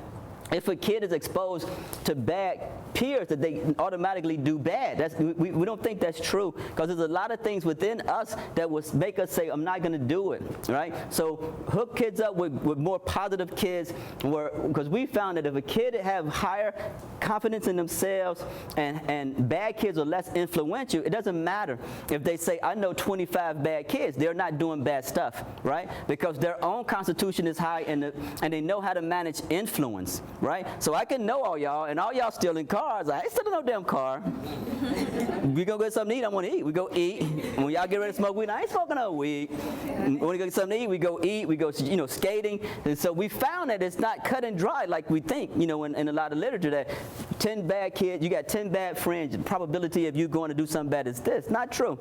if a kid is exposed to bad peers, that they automatically do bad. We don't think that's true, because there's a lot of things within us that would make us say, I'm not going to do it, right? So hook kids up with more positive kids, because we found that if a kid have higher confidence in themselves and bad kids are less influential, it doesn't matter if they say, I know 25 bad kids. They're not doing bad stuff, right? Because their own constitution is high and they know how to manage influence, right? So I can know all y'all, and all y'all stealing cars. I ain't stealing no damn car. We go get something to eat, I want to eat. We go eat. When y'all get ready to smoke weed, I ain't smoking no weed. When we go get something to eat, we go skating. And so we found that it's not cut and dry like we think, in a lot of literature, that 10 bad kids, you got 10 bad friends, the probability of you going to do something bad is this. Not true.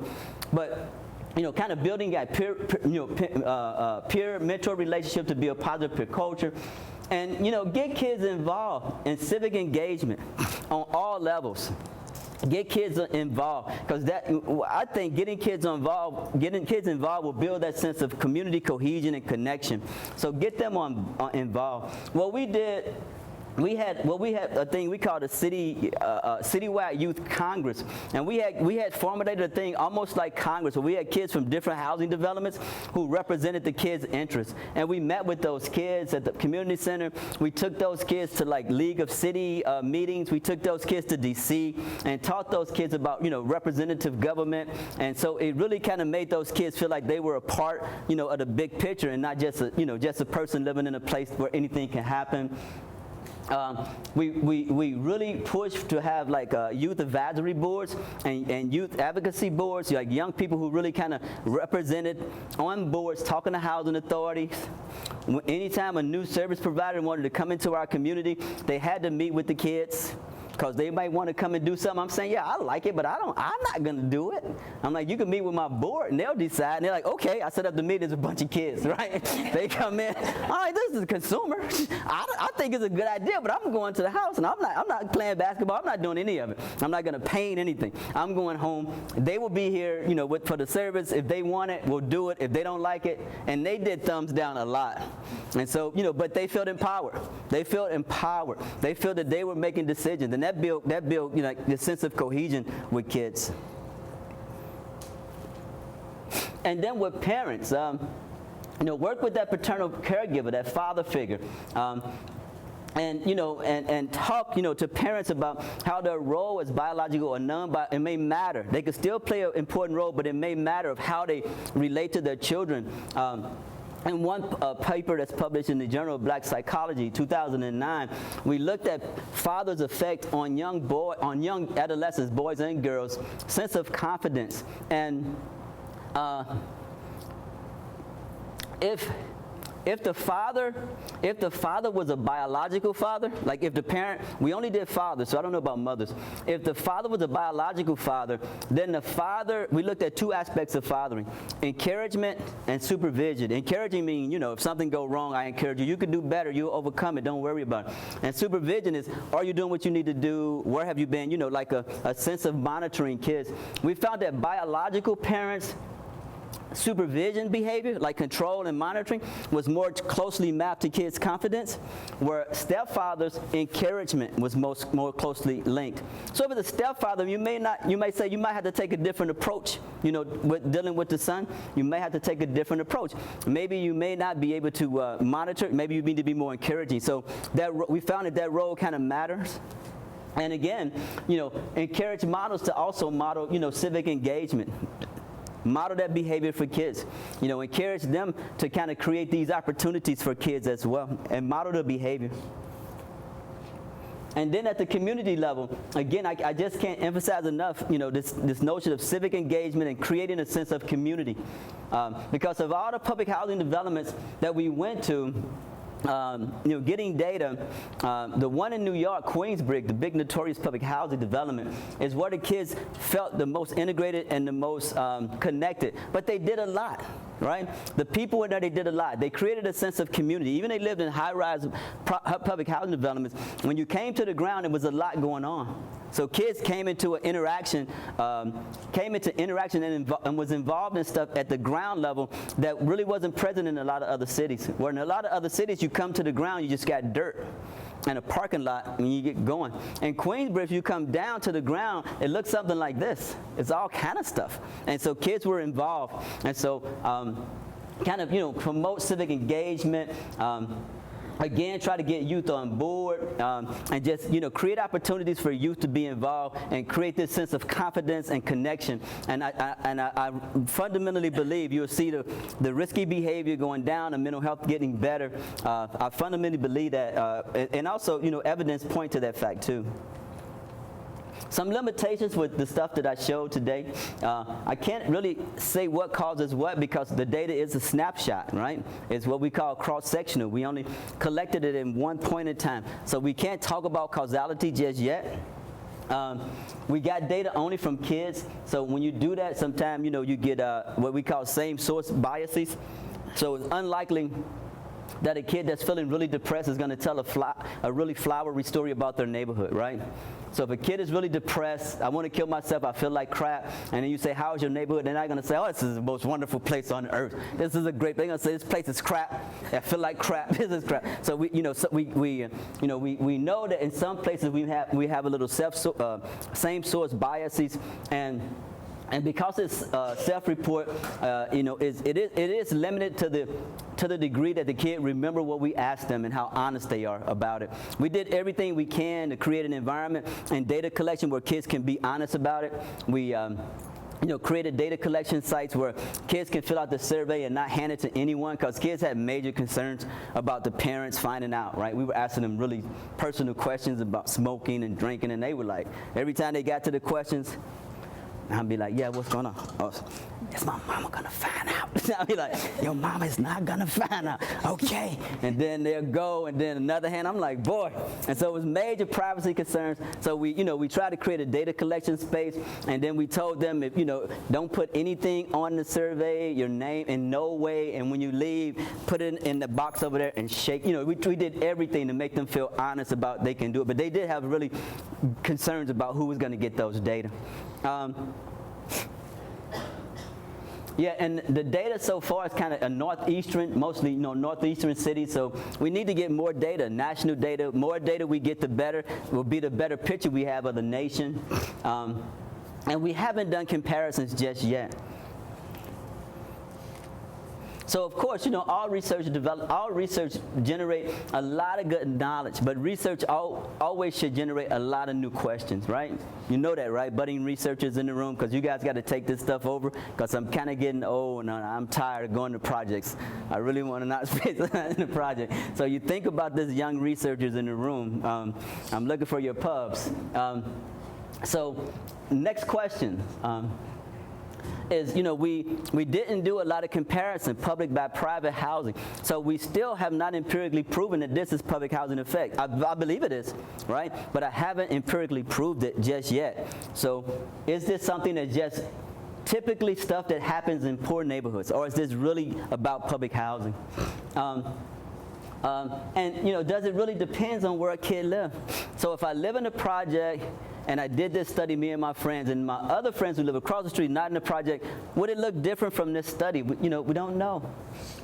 But kind of building that peer mentor relationship to be a positive peer culture. And, get kids involved in civic engagement on all levels. Get kids involved, because I think getting kids involved will build that sense of community cohesion and connection. So get them involved. What we did, we had a thing we called a citywide youth congress, and we had formulated a thing almost like Congress, where we had kids from different housing developments who represented the kids' interests, and we met with those kids at the community center. We took those kids to League of City meetings. We took those kids to DC and taught those kids about representative government, and so it really kind of made those kids feel like they were a part of the big picture and not just a person living in a place where anything can happen. We really pushed to have youth advisory boards and youth advocacy boards, like young people who really kind of represented on boards, talking to housing authorities. Anytime a new service provider wanted to come into our community, they had to meet with the kids, because they might want to come and do something. I'm saying, yeah, I like it, but I'm not going to do it. I'm like, you can meet with my board, and they'll decide. And they're like, okay. I set up the meetings with a bunch of kids, right? They come in. All right, this is a consumer. I think it's a good idea, but I'm going to the house, and I'm not playing basketball. I'm not doing any of it. I'm not going to paint anything. I'm going home. They will be here, for the service. If they want it, we'll do it. If they don't like it, and they did thumbs down a lot. And so, but they felt empowered. They felt empowered. They felt that they were making decisions, and that built the sense of cohesion with kids. And then with parents, work with that paternal caregiver, that father figure. And talk, to parents about how their role as biological or non-biological, it may matter. They could still play an important role, but it may matter of how they relate to their children. In one paper that's published in the Journal of Black Psychology, 2009, we looked at fathers' effect on young adolescents, boys and girls, sense of confidence. And if the father was a biological father, like if the parent, we only did fathers, so I don't know about mothers. If the father was a biological father, then the father, we looked at two aspects of fathering: encouragement and supervision. Encouraging means, if something go wrong, I encourage you. You can do better. You'll overcome it. Don't worry about it. And supervision is, are you doing what you need to do? Where have you been? Like a sense of monitoring kids. We found that biological parents' supervision behavior, like control and monitoring, was more closely mapped to kids' confidence, where stepfathers' encouragement was more closely linked. So if it's a stepfather, you may say you might have to take a different approach, with dealing with the son. You may have to take a different approach. Maybe you may not be able to monitor. Maybe you need to be more encouraging. So we found that role kind of matters. And again, encourage models to also model, civic engagement. Model that behavior for kids. Encourage them to kind of create these opportunities for kids as well, and model the behavior. And then at the community level, again, I just can't emphasize enough, this notion of civic engagement and creating a sense of community. Because of all the public housing developments that we went to, getting data, the one in New York, Queensbridge, the big notorious public housing development, is where the kids felt the most integrated and the most connected. But they did a lot, right? The people in there, they did a lot. They created a sense of community. Even they lived in high-rise public housing developments. When you came to the ground, there was a lot going on. So kids came into interaction and was involved in stuff at the ground level that really wasn't present in a lot of other cities. Where in a lot of other cities, you come to the ground, you just got dirt and a parking lot when you get going. In Queensbridge, you come down to the ground, it looks something like this. It's all kind of stuff. And so kids were involved. And so promote civic engagement. Again, try to get youth on board and just, create opportunities for youth to be involved and create this sense of confidence and connection. And I fundamentally believe you'll see the risky behavior going down and mental health getting better. I fundamentally believe that, and also, evidence point to that fact too. Some limitations with the stuff that I showed today. I can't really say what causes what because the data is a snapshot, right? It's what we call cross-sectional. We only collected it in one point in time. So we can't talk about causality just yet. We got data only from kids. So when you do that, sometimes, you get what we call same source biases. So it's unlikely that a kid that's feeling really depressed is going to tell a really flowery story about their neighborhood, right? So if a kid is really depressed, I want to kill myself, I feel like crap, and then you say, how's your neighborhood? They're not going to say, oh, this is the most wonderful place on earth. This is a great, they're going to say, this place is crap. I feel like crap. This is crap. So we know that in some places we have a little same source biases, and because it's self-report, it is limited to the degree that the kid remember what we asked them and how honest they are about it. We did everything we can to create an environment and data collection where kids can be honest about it. We created data collection sites where kids can fill out the survey and not hand it to anyone, because kids had major concerns about the parents finding out, right? We were asking them really personal questions about smoking and drinking, and they were like, every time they got to the questions, I'll be like, yeah, what's going on? Oh, is my mama gonna find out? I'll be like, your mama is not gonna find out. Okay. And then they'll go, and then another hand, I'm like, boy. And so it was major privacy concerns. So we tried to create a data collection space, and then we told them, if don't put anything on the survey, your name in no way, and when you leave, put it in the box over there and shake. We did everything to make them feel honest about they can do it. But they did have really concerns about who was gonna get those data. Yeah, and the data so far is kind of a northeastern, mostly northeastern cities. So we need to get more data, national data. More data we get, the better will be the better picture we have of the nation. And we haven't done comparisons just yet. So of course, all research generate a lot of good knowledge, but research always should generate a lot of new questions, right? You know that, right? Budding researchers in the room, because you guys got to take this stuff over, because I'm kind of getting old and I'm tired of going to projects. I really want to not spend time in the project. So you think about this young researchers in the room. I'm looking for your pubs. So next question. Is, we didn't do a lot of comparison, public by private housing. So we still have not empirically proven that this is public housing effect. I believe it is, right? But I haven't empirically proved it just yet. So is this something that's just typically stuff that happens in poor neighborhoods, or is this really about public housing? And does it really depend on where a kid lives? So if I live in a project, and I did this study, me and my friends, and my other friends who live across the street, not in the project, would it look different from this study? We don't know,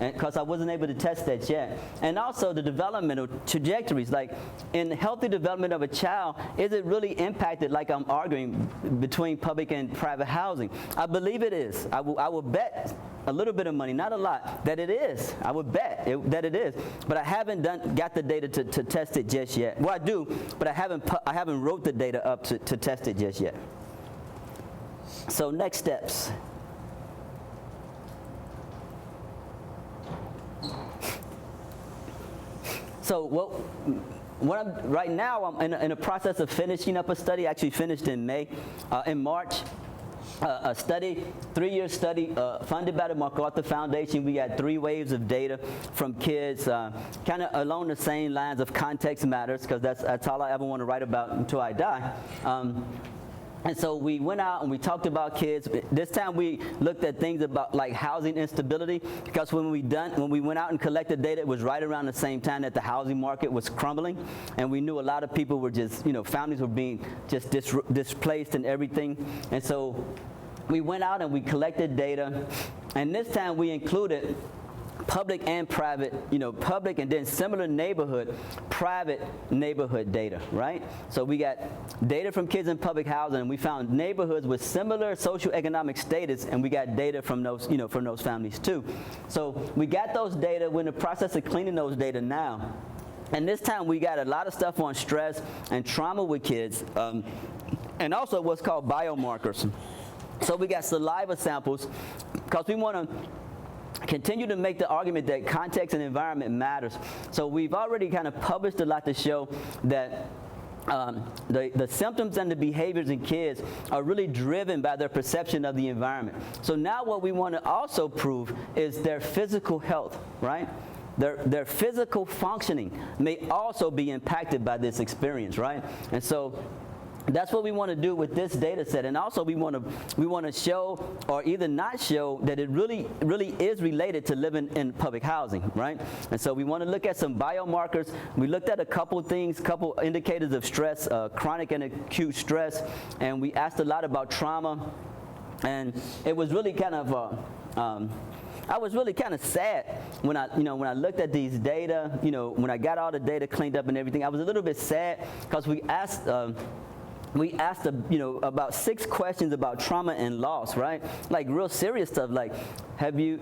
because I wasn't able to test that yet. And also the developmental trajectories, like in healthy development of a child, is it really impacted, like I'm arguing, between public and private housing? I believe it is. I will bet a little bit of money, not a lot, that it is. I would bet that it is. But I haven't got the data to test it just yet. Well, I do, but I haven't wrote the data up to test it just yet. So next steps. So right now I'm in a process of finishing up a study. I actually finished in March. A study, 3-year study funded by the MacArthur Foundation. We got 3 waves of data from kids, kind of along the same lines of context matters, because that's all I ever want to write about until I die. And so we went out and we talked about kids. This time we looked at things about like housing instability, because when we went out and collected data, it was right around the same time that the housing market was crumbling, and we knew a lot of people were just, families were being just displaced and everything. And so we went out and we collected data, and this time we included public and private, public and then similar neighborhood, private neighborhood data, right? So we got data from kids in public housing, and we found neighborhoods with similar socioeconomic status, and we got data from those, from those families too. So we got those data. We're in the process of cleaning those data now. And this time we got a lot of stuff on stress and trauma with kids, and also what's called biomarkers. So we got saliva samples, because we want to continue to make the argument that context and environment matters. So we've already kind of published a lot to show that the symptoms and the behaviors in kids are really driven by their perception of the environment. So now what we want to also prove is their physical health, right? Their physical functioning may also be impacted by this experience, right? And so that's what we want to do with this data set. And also we want to show, or either not show, that it really is related to living in public housing, right? And so we want to look at some biomarkers. We looked at a couple things, couple indicators of stress, chronic and acute stress, and we asked a lot about trauma. And it was really kind of I was really kind of sad when I looked at these data, when I got all the data cleaned up and everything. I was a little bit sad, because we asked about 6 questions about trauma and loss, right? Like real serious stuff, like have you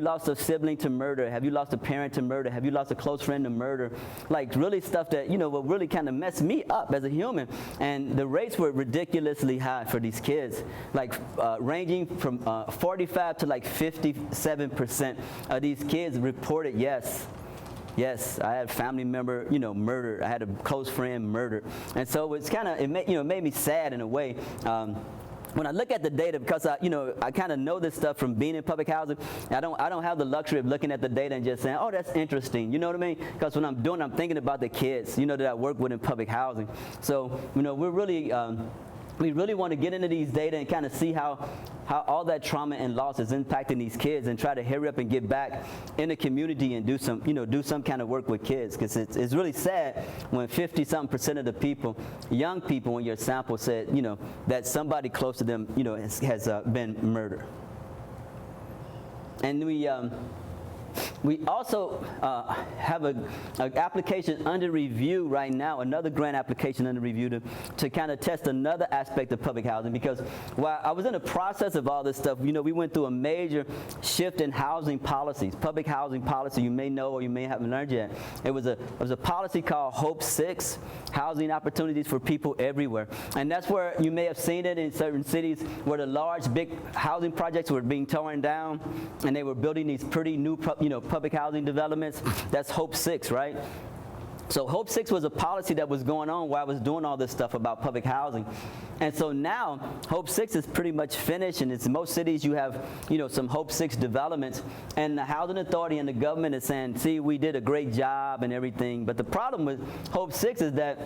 lost a sibling to murder? Have you lost a parent to murder? Have you lost a close friend to murder? Like really stuff that will really kind of mess me up as a human. And the rates were ridiculously high for these kids, like ranging from 45 to like 57% of these kids reported Yes, I had a family member, murdered. I had a close friend murdered. And so it's kind of, it made me sad in a way. When I look at the data, because I kind of know this stuff from being in public housing, I don't have the luxury of looking at the data and just saying, oh, that's interesting. You know what I mean? Because when I'm thinking about the kids, that I work with in public housing. So, we really want to get into these data and kind of see how all that trauma and loss is impacting these kids, and try to hurry up and get back in the community and do some kind of work with kids. Because it's really sad when 50-something% of the people, young people in your sample said, that somebody close to them, has been murdered. And we also have an application under review right now, another grant application under review to kind of test another aspect of public housing, because while I was in the process of all this stuff, we went through a major shift in housing policies, public housing policy. You may know or you may haven't learned yet. It was a policy called Hope 6, housing opportunities for people everywhere. And that's where you may have seen it in certain cities where the large, big housing projects were being torn down and they were building these pretty new, public housing developments. That's Hope 6, right? So Hope 6 was a policy that was going on while I was doing all this stuff about public housing. And so now Hope 6 is pretty much finished, and in most cities you have, some Hope 6 developments, and the housing authority and the government is saying, see, we did a great job and everything. But the problem with Hope 6 is that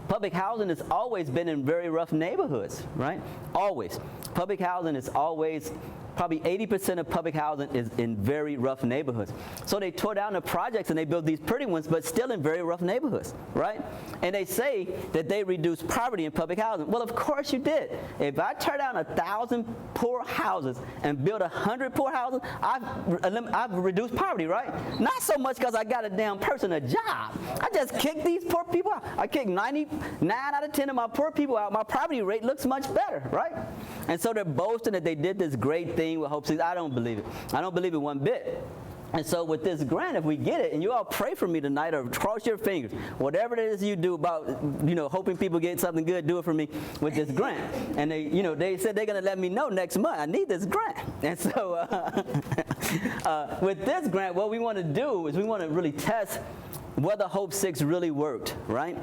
public housing has always been in very rough neighborhoods, right? Always. Public housing is always, probably 80% of public housing is in very rough neighborhoods. So they tore down the projects and they built these pretty ones, but still in very rough neighborhoods, right? And they say that they reduced poverty in public housing. Well, of course you did. If I tear down 1,000 poor houses and build 100 poor houses, I've reduced poverty, right? Not so much because I got a damn person a job. I just kicked these poor people out. I kicked 99 out of 10 of my poor people out. My poverty rate looks much better, right? And so they're boasting that they did this great thing with Hope 6. I don't believe it. I don't believe it one bit. And so with this grant, if we get it, and you all pray for me tonight or cross your fingers, whatever it is you do about, hoping people get something good, do it for me with this grant. And they said they're going to let me know next month. I need this grant. And so with this grant, what we want to do is we want to really test whether Hope 6 really worked, right?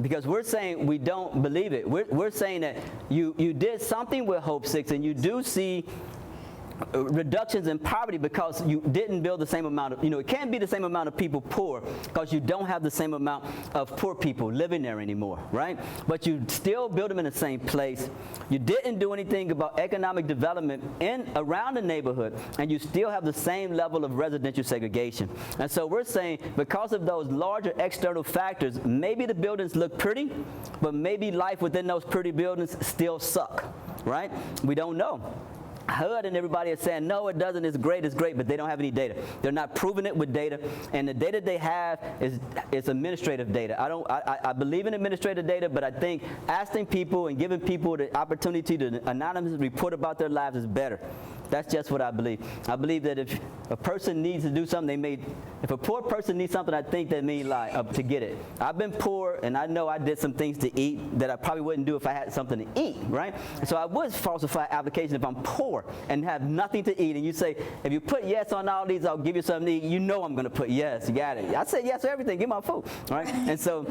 Because we're saying we don't believe it. We're saying that you did something with Hope 6 and you do see reductions in poverty because you didn't build the same amount of, it can't be the same amount of people poor because you don't have the same amount of poor people living there anymore, right? But you still build them in the same place. You didn't do anything about economic development around the neighborhood, and you still have the same level of residential segregation. And so we're saying because of those larger external factors, maybe the buildings look pretty, but maybe life within those pretty buildings still suck, right? We don't know. HUD and everybody is saying, no, it doesn't, it's great, but they don't have any data. They're not proving it with data, and the data they have is administrative data. I believe in administrative data, but I think asking people and giving people the opportunity to anonymously report about their lives is better. That's just what I believe. I believe that if a person needs to do something, if a poor person needs something, I think they may lie to get it. I've been poor, and I know I did some things to eat that I probably wouldn't do if I had something to eat, right? So I would falsify application if I'm poor and have nothing to eat. And you say, if you put yes on all these, I'll give you something to eat. You know I'm going to put yes. You got it. I say yes to everything. Give me my food, right? And so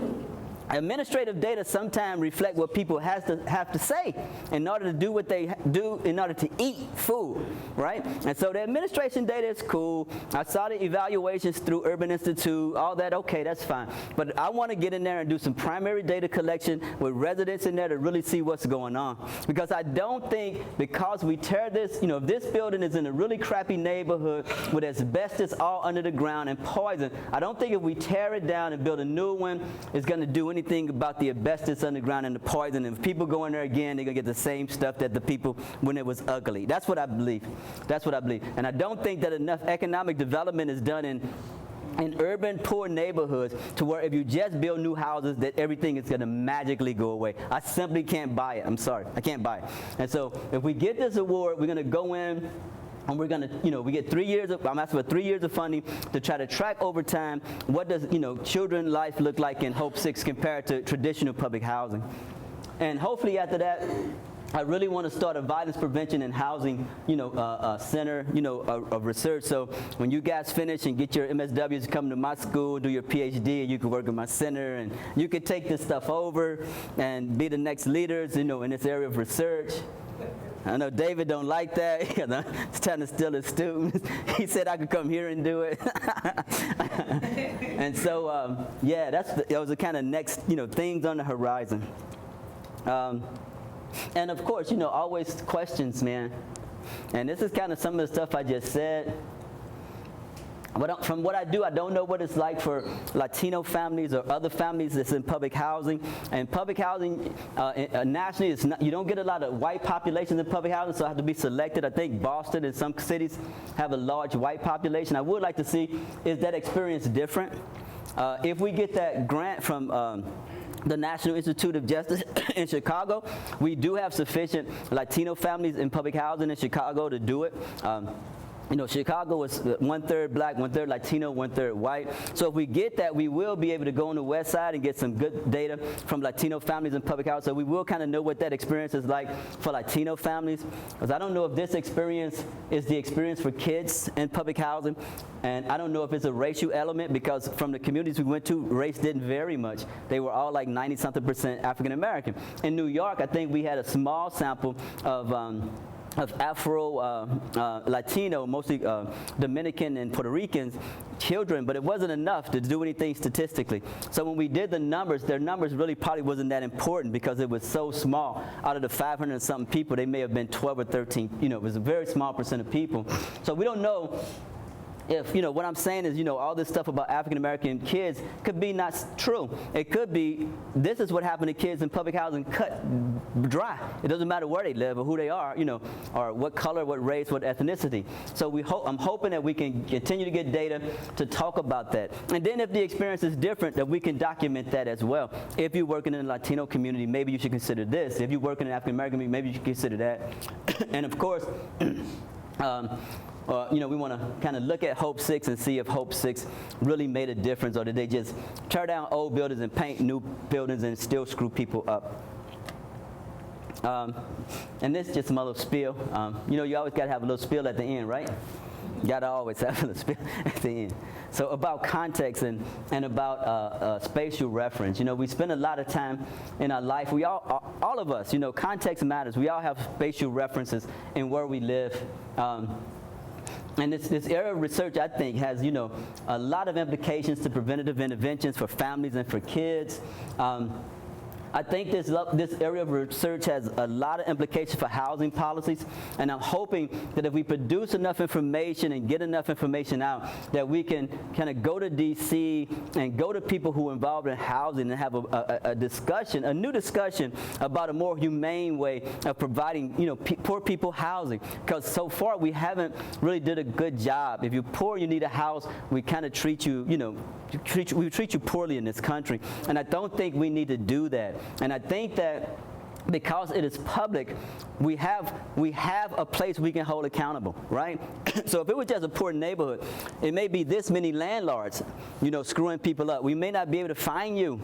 administrative data sometimes reflect what people have to say in order to do what they do in order to eat food, right? And so the administration data is cool. I saw the evaluations through Urban Institute, all that, okay, that's fine. But I want to get in there and do some primary data collection with residents in there to really see what's going on. Because I don't think because we tear this, if this building is in a really crappy neighborhood with asbestos all under the ground and poison, I don't think if we tear it down and build a new one, it's going to do anything about the asbestos underground and the poison. And if people go in there again, they're going to get the same stuff that the people when it was ugly. That's what I believe. That's what I believe. And I don't think that enough economic development is done in urban poor neighborhoods to where if you just build new houses that everything is going to magically go away. I simply can't buy it. I'm sorry. I can't buy it. And so if we get this award, we're going to go in and we're going to, we get 3 years of, I'm asking for 3 years of funding to try to track over time what does, children's life look like in Hope 6 compared to traditional public housing. And hopefully after that, I really want to start a violence prevention and housing, center, of research. So when you guys finish and get your MSWs, come to my school, do your PhD, and you can work in my center, and you can take this stuff over and be the next leaders, in this area of research. I know David don't like that because I'm trying to steal his students. He said I could come here and do it. And so, yeah, that was the kind of next, things on the horizon. And of course, always questions, man. And this is kind of some of the stuff I just said. From what I do, I don't know what it's like for Latino families or other families that's in public housing. And public housing nationally, you don't get a lot of white populations in public housing, so I have to be selected. I think Boston and some cities have a large white population. I would like to see, is that experience different? If we get that grant from the National Institute of Justice in Chicago, we do have sufficient Latino families in public housing in Chicago to do it. You know, Chicago was 1/3 black, 1/3 Latino, 1/3 white. So if we get that, we will be able to go on the west side and get some good data from Latino families in public housing. So we will kind of know what that experience is like for Latino families. Because I don't know if this experience is the experience for kids in public housing. And I don't know if it's a racial element, because from the communities we went to, race didn't vary much. They were all like 90-something% African American. In New York, I think we had a small sample of Afro-Latino, mostly Dominican and Puerto Ricans children, but it wasn't enough to do anything statistically. So when we did the numbers, their numbers really probably wasn't that important because it was so small. Out of the 500 and something people, they may have been 12 or 13, you know, it was a very small percent of people. So we don't know if, you know, what I'm saying is, you know, all this stuff about African-American kids could be not true. It could be, this is what happened to kids in public housing, cut dry. It doesn't matter where they live or who they are, you know, or what color, what race, what ethnicity. So I'm hoping that we can continue to get data to talk about that. And then if the experience is different, that we can document that as well. If you're working in the Latino community, maybe you should consider this. If you're working in the African-American community, maybe you should consider that. And of course, you know, we want to kind of look at Hope 6 and see if Hope 6 really made a difference, or did they just tear down old buildings and paint new buildings and still screw people up. And this is just my little spiel. You know, you always got to have a little spiel at the end, right? You got to always have a little spiel at the end. So about context and about spatial reference. You know, we spend a lot of time in our life. We all of us, you know, context matters. We all have spatial references in where we live. And this area of research, I think, has, you know, a lot of implications to preventative interventions for families and for kids. I think this area of research has a lot of implications for housing policies, and I'm hoping that if we produce enough information and get enough information out, that we can kind of go to D.C. and go to people who are involved in housing and have a discussion, a new discussion about a more humane way of providing, you know, poor people housing. Because so far we haven't really did a good job. If you're poor, you need a house, we kind of treat you, you know, we treat you poorly in this country, and I don't think we need to do that. And I think that because it is public, we have a place we can hold accountable, right? So if it was just a poor neighborhood, it may be this many landlords, you know, screwing people up. We may not be able to find you.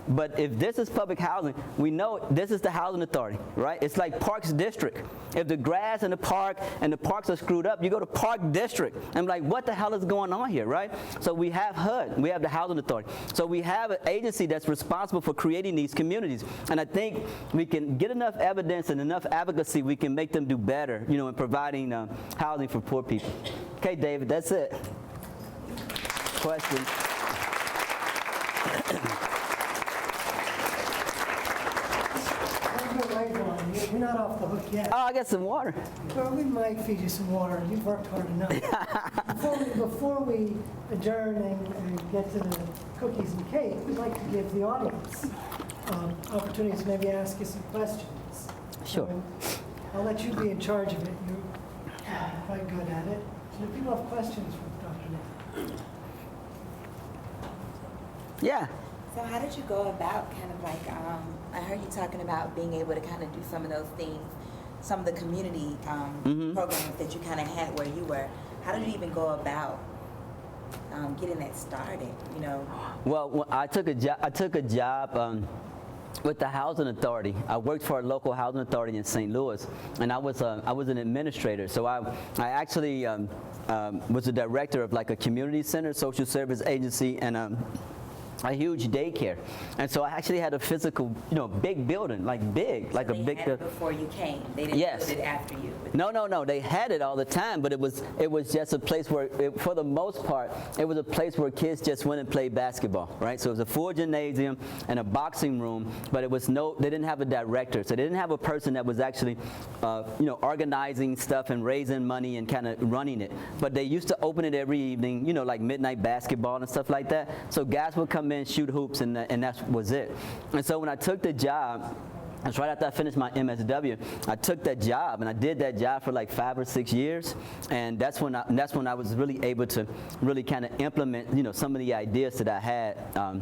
But if this is public housing, we know this is the housing authority, right? It's like Parks District. If the grass in the park and the parks are screwed up, you go to Park District. I'm like, what the hell is going on here, right? So we have HUD, we have the housing authority. So we have an agency that's responsible for creating these communities. And I think we can get enough evidence and enough advocacy, we can make them do better, you know, in providing housing for poor people. Okay, David, that's it. Question. You're not off the hook yet. Oh, I got some water. Well, we might feed you some water. You've worked hard enough. Before we adjourn and get to the cookies and cake, we'd like to give the audience opportunities to maybe ask you some questions. Sure. So I'll let you be in charge of it. You're quite good at it. So if people have questions for Dr. Nebbitt. Yeah. So how did you go about kind of like, I heard you talking about being able to kind of do some of those things, some of the community programs that you kind of had where you were. How did you even go about getting that started, you know? Well, I took a job with the housing authority. I worked for a local housing authority in St. Louis, and I was an administrator. So I actually was the director of like a community center, social service agency, and a huge daycare. And so I actually had a physical, big building, like big, like They a big. had it before you came. They didn't Yes. build it after you. No. They had it all the time, but it was just a place where, for the most part, it was a place where kids just went and played basketball, right? So it was a full gymnasium and a boxing room, but they didn't have a director, so they didn't have a person that was actually, organizing stuff and raising money and kind of running it. But they used to open it every evening, like midnight basketball and stuff like that. So guys would come in, shoot hoops, and that was it. And so when I took the job, that's right after I finished my MSW, I took that job, and I did that job for like 5 or 6 years, and that's when I was really able to really kind of implement, some of the ideas that I had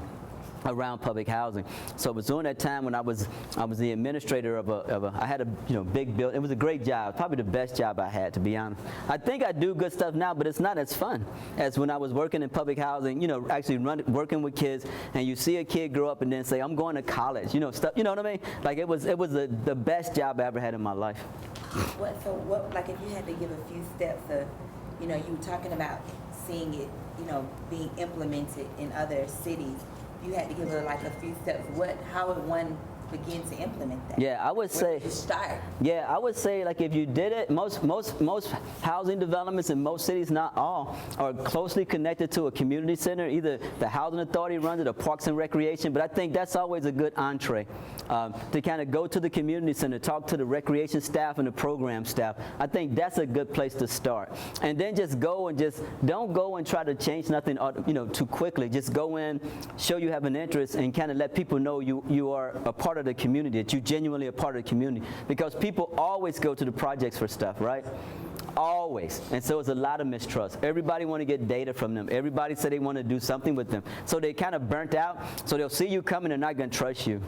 around public housing. So it was during that time when I was the administrator I had a big building. It was a great job, probably the best job I had, to be honest. I think I do good stuff now, but it's not as fun as when I was working in public housing, actually working with kids, and you see a kid grow up and then say, I'm going to college, stuff, you know what I mean? Like it was the best job I ever had in my life. What, like if you had to give a few steps of, you were talking about seeing it, being implemented in other cities. You had to give her like a few steps. How would one begin to implement that? Yeah, I would say. Where would you start? Yeah, I would say like if you did it, most housing developments in most cities, not all, are closely connected to a community center. Either the housing authority runs it or Parks and Recreation. But I think that's always a good entree to kind of go to the community center, talk to the recreation staff and the program staff. I think that's a good place to start. And then just go and don't go and try to change nothing, too quickly. Just go in, show you have an interest, and kind of let people know you are a part of the community, that you genuinely a part of the community, because people always go to the projects for stuff, right? Always. And so it's a lot of mistrust. Everybody want to get data from them. Everybody say they want to do something with them. So they kind of burnt out, so they'll see you coming and they're not going to trust you.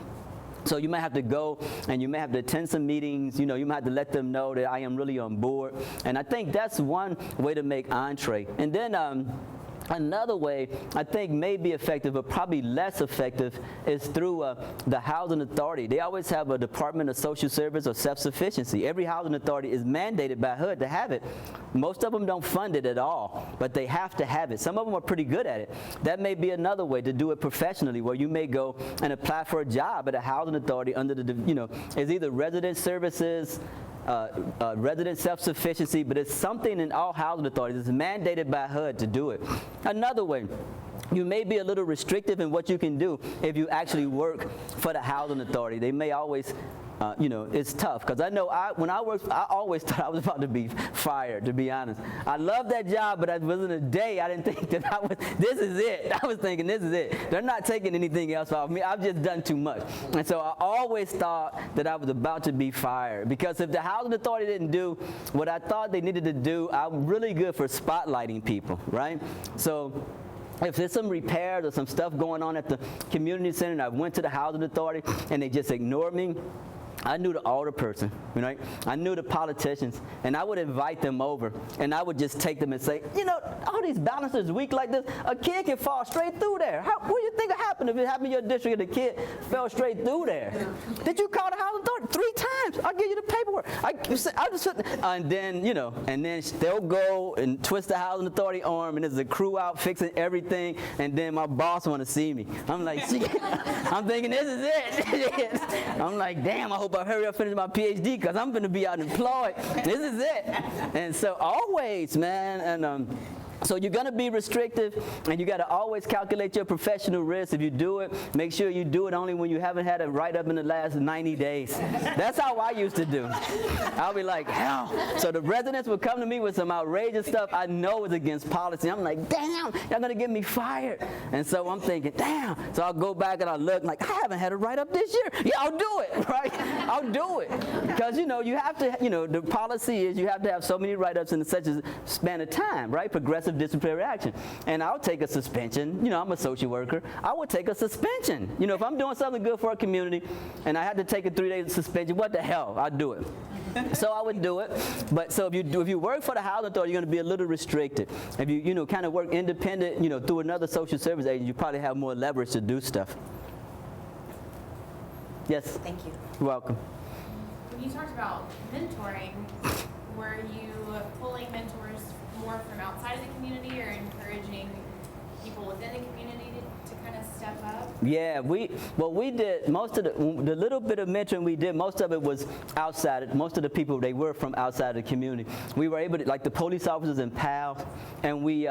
So you might have to go and you may have to attend some meetings, you might have to let them know that I am really on board. And I think that's one way to make entree. And then another way I think may be effective, but probably less effective, is through the housing authority. They always have a Department of Social Service or Self-Sufficiency. Every housing authority is mandated by HUD to have it. Most of them don't fund it at all, but they have to have it. Some of them are pretty good at it. That may be another way to do it professionally, where you may go and apply for a job at a housing authority under the, it's either resident services, resident self-sufficiency, but it's something in all housing authorities. It's mandated by HUD to do it. Another way, you may be a little restrictive in what you can do if you actually work for the housing authority. They may always, it's tough, because I know when I worked, I always thought I was about to be fired, to be honest. I loved that job, but it wasn't a day I didn't think that this is it. I was thinking, this is it. They're not taking anything else off me. I've just done too much. And so I always thought that I was about to be fired, because if the housing authority didn't do what I thought they needed to do, I'm really good for spotlighting people, right? So if there's some repairs or some stuff going on at the community center and I went to the housing authority and they just ignored me, I knew the alder person, right? I knew the politicians, and I would invite them over, and I would just take them and say, all these balancers weak like this, a kid can fall straight through there. What do you think would happen if it happened in your district and a kid fell straight through there? Did you call the housing authority 3 times? I'll give you the paperwork. And then they'll go and twist the housing authority arm, and there's a crew out fixing everything, and then my boss want to see me. I'm like, I'm thinking, this is it. I'm like, damn, I hope I hurry up, finish my PhD, because I'm going to be unemployed. This is it. And so always, man, and so you're going to be restrictive, and you got to always calculate your professional risk. If you do it, make sure you do it only when you haven't had a write-up in the last 90 days. That's how I used to do. I'll be like, hell. So the residents would come to me with some outrageous stuff I know is against policy. I'm like, damn, y'all going to get me fired. And so I'm thinking, damn. So I'll go back and I'll look like, I haven't had a write-up this year. Yeah, I'll do it, right? I'll do it. Because, you have to, the policy is you have to have so many write-ups in such a span of time, right? Progressive disciplinary action. And I'll take a suspension. I'm a social worker. I would take a suspension. If I'm doing something good for a community and I had to take a 3-day suspension, what the hell? I'd do it. So I would do it. But so if you work for the housing authority, you're going to be a little restricted. If you kind of work independent, through another social service agent, you probably have more leverage to do stuff. Yes? Thank you. You're welcome. When you talked about mentoring, were you pulling mentors more from outside of the community, or encouraging people within the community to kind of step up? Yeah, we did most of the little bit of mentoring we did. Most of it was outside. Most of the people, they were from outside the community. We were able to, like the police officers and PALs, and we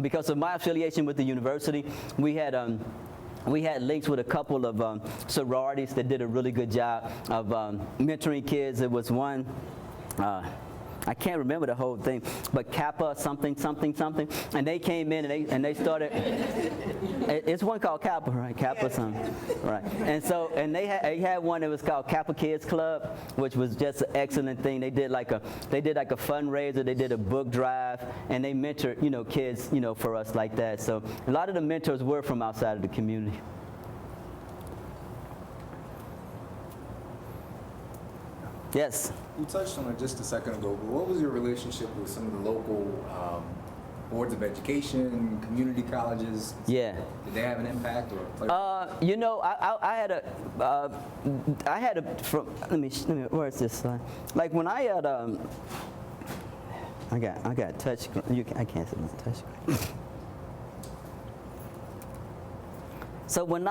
because of my affiliation with the university, we had links with a couple of sororities that did a really good job of mentoring kids. There was one, I can't remember the whole thing, but Kappa something, and they came in and they started, it's one called Kappa, right? Kappa something, right? And they had one that was called Kappa Kids Club, which was just an excellent thing. They did like a fundraiser, they did a book drive, and they mentored, kids, for us like that. So a lot of the mentors were from outside of the community. Yes. You touched on it just a second ago, but what was your relationship with some of the local boards of education, community colleges? Yeah. Did they have an impact or play? I had a let me where is this slide? Like when I had I got touch. I can't see my touch screen. So when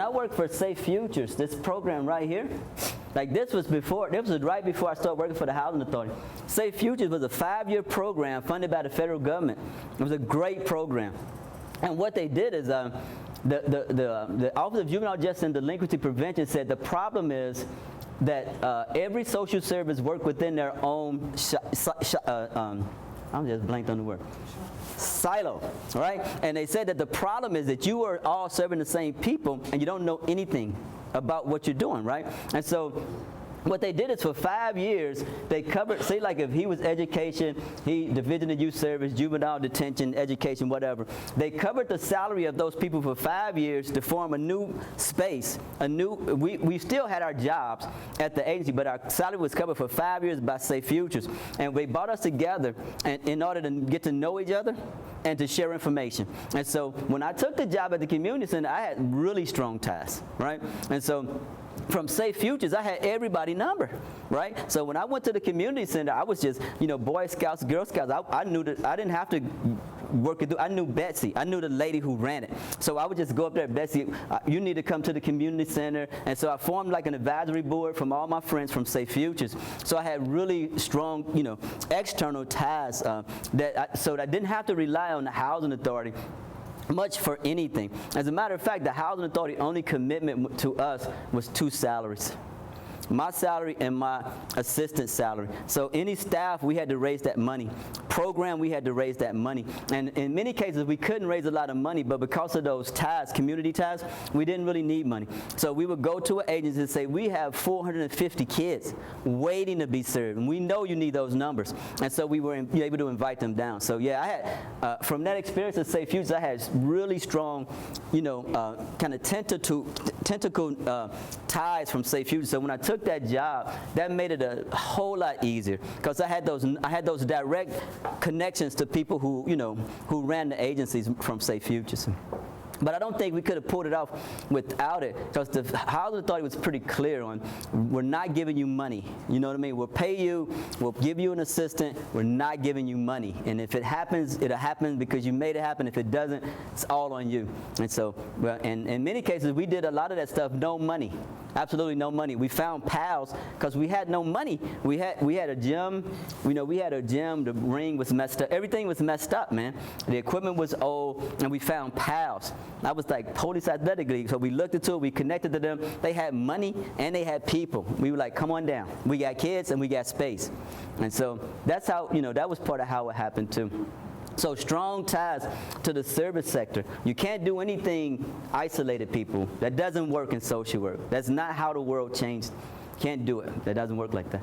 I worked for Safe Futures, this program right here, like this was right before I started working for the Housing Authority. Safe Futures was a 5-year program funded by the federal government. It was a great program. And what they did is the Office of Juvenile Justice and Delinquency Prevention said the problem is that every social service work within their own, I'm just blanked on the word. Silo, right? And they said that the problem is that you are all serving the same people and you don't know anything about what you're doing, right? And so what they did is for 5 years, they covered, say like if he was education, Division of Youth Service, juvenile detention, education, whatever. They covered the salary of those people for 5 years to form a new space, we still had our jobs at the agency, but our salary was covered for 5 years by Safe Futures. And they brought us together in order to get to know each other and to share information. And so when I took the job at the community center, I had really strong ties, right? And so from Safe Futures, I had everybody's number, right? So when I went to the community center, I was just, Boy Scouts, Girl Scouts. I knew that I didn't have to work it through. I knew Betsy. I knew the lady who ran it. So I would just go up there, Betsy, you need to come to the community center. And so I formed like an advisory board from all my friends from Safe Futures. So I had really strong, external ties so that I didn't have to rely on the Housing Authority much for anything. As a matter of fact, the Housing Authority only commitment to us was 2 salaries. My salary and my assistant's salary. So any staff, we had to raise that money. Program, we had to raise that money. And in many cases, we couldn't raise a lot of money, but because of those ties, community ties, we didn't really need money. So we would go to an agency and say, we have 450 kids waiting to be served, and we know you need those numbers. And so we were able to invite them down. So yeah, I had, from that experience at Safe Futures, I had really strong, kind of tentacle ties from Safe Futures. So when I took that job, that made it a whole lot easier because I had those direct connections to people who ran the agencies from Safe Futures. But I don't think we could have pulled it off without it because the Housing Authority was pretty clear on we're not giving you money. You know what I mean? We'll pay you, we'll give you an assistant, we're not giving you money. And if it happens, it'll happen because you made it happen. If it doesn't, it's all on you. And so, and in many cases, we did a lot of that stuff, no money. Absolutely no money. We found pals because we had no money. We had a gym, we had a gym, the ring was messed up. Everything was messed up, man. The equipment was old, and we found pals. I was like Police Athletic League, so we looked into it, we connected to them. They had money and they had people. We were like, come on down. We got kids and we got space. And so that's how, that was part of how it happened too. So strong ties to the service sector. You can't do anything isolated, people. That doesn't work in social work. That's not how the world changed. Can't do it. That doesn't work like that.